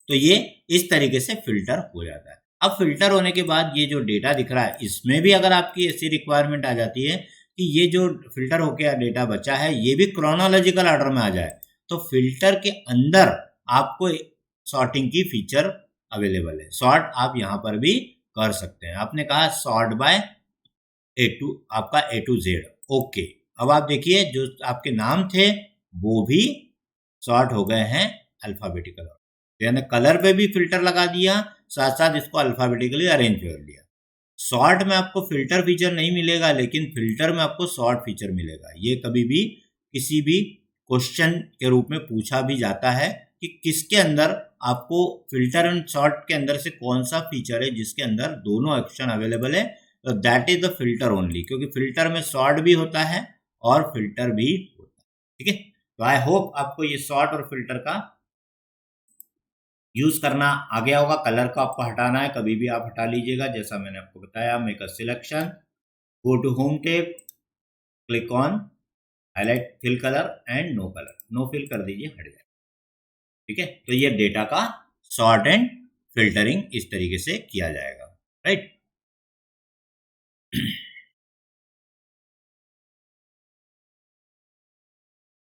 तो ये इस तरीके से फिल्टर हो जाता है। अब फिल्टर होने के बाद ये जो डेटा दिख रहा है, इसमें भी अगर आपकी ऐसी रिक्वायरमेंट आ जाती है कि ये जो फिल्टर होके डेटा बचा है ये भी क्रोनोलॉजिकल ऑर्डर में आ जाए, तो फिल्टर के अंदर आपको सॉर्टिंग की फीचर अवेलेबल है। सॉर्ट आप यहाँ पर भी कर सकते हैं। आपने कहा सॉर्ट बाय ए टू, आपका ए टू जेड, ओके। अब आप देखिए जो आपके नाम थे वो भी सॉर्ट हो गए हैं अल्फाबेटिकल, यानी कलर पे भी फिल्टर लगा दिया, साथ साथ इसको अल्फाबेटिकली अरेंज कर दिया। सॉर्ट में आपको फिल्टर फीचर नहीं मिलेगा, लेकिन फिल्टर में आपको सॉर्ट फीचर मिलेगा। ये कभी भी किसी भी क्वेश्चन के रूप में पूछा भी जाता है कि किसके अंदर आपको फिल्टर एंड सॉर्ट के अंदर से कौन सा फीचर है जिसके अंदर दोनों ऑप्शन अवेलेबल है, तो that is the filter only, क्योंकि फिल्टर में सॉर्ट भी होता है और फिल्टर भी होता है। ठीक है, तो आई होप आपको ये सॉर्ट और फिल्टर का यूज करना आ गया होगा। कलर को आपको हटाना है, कभी भी आप हटा लीजिएगा, जैसा मैंने आपको बताया। Make a selection, go to home tab, click on highlight fill colour and no colour, no fill कर दीजिए, हट जाए। ठीक है, तो ये डेटा का सॉर्ट एंड फिल्टरिंग इस तरीके से किया जाएगा, राइट।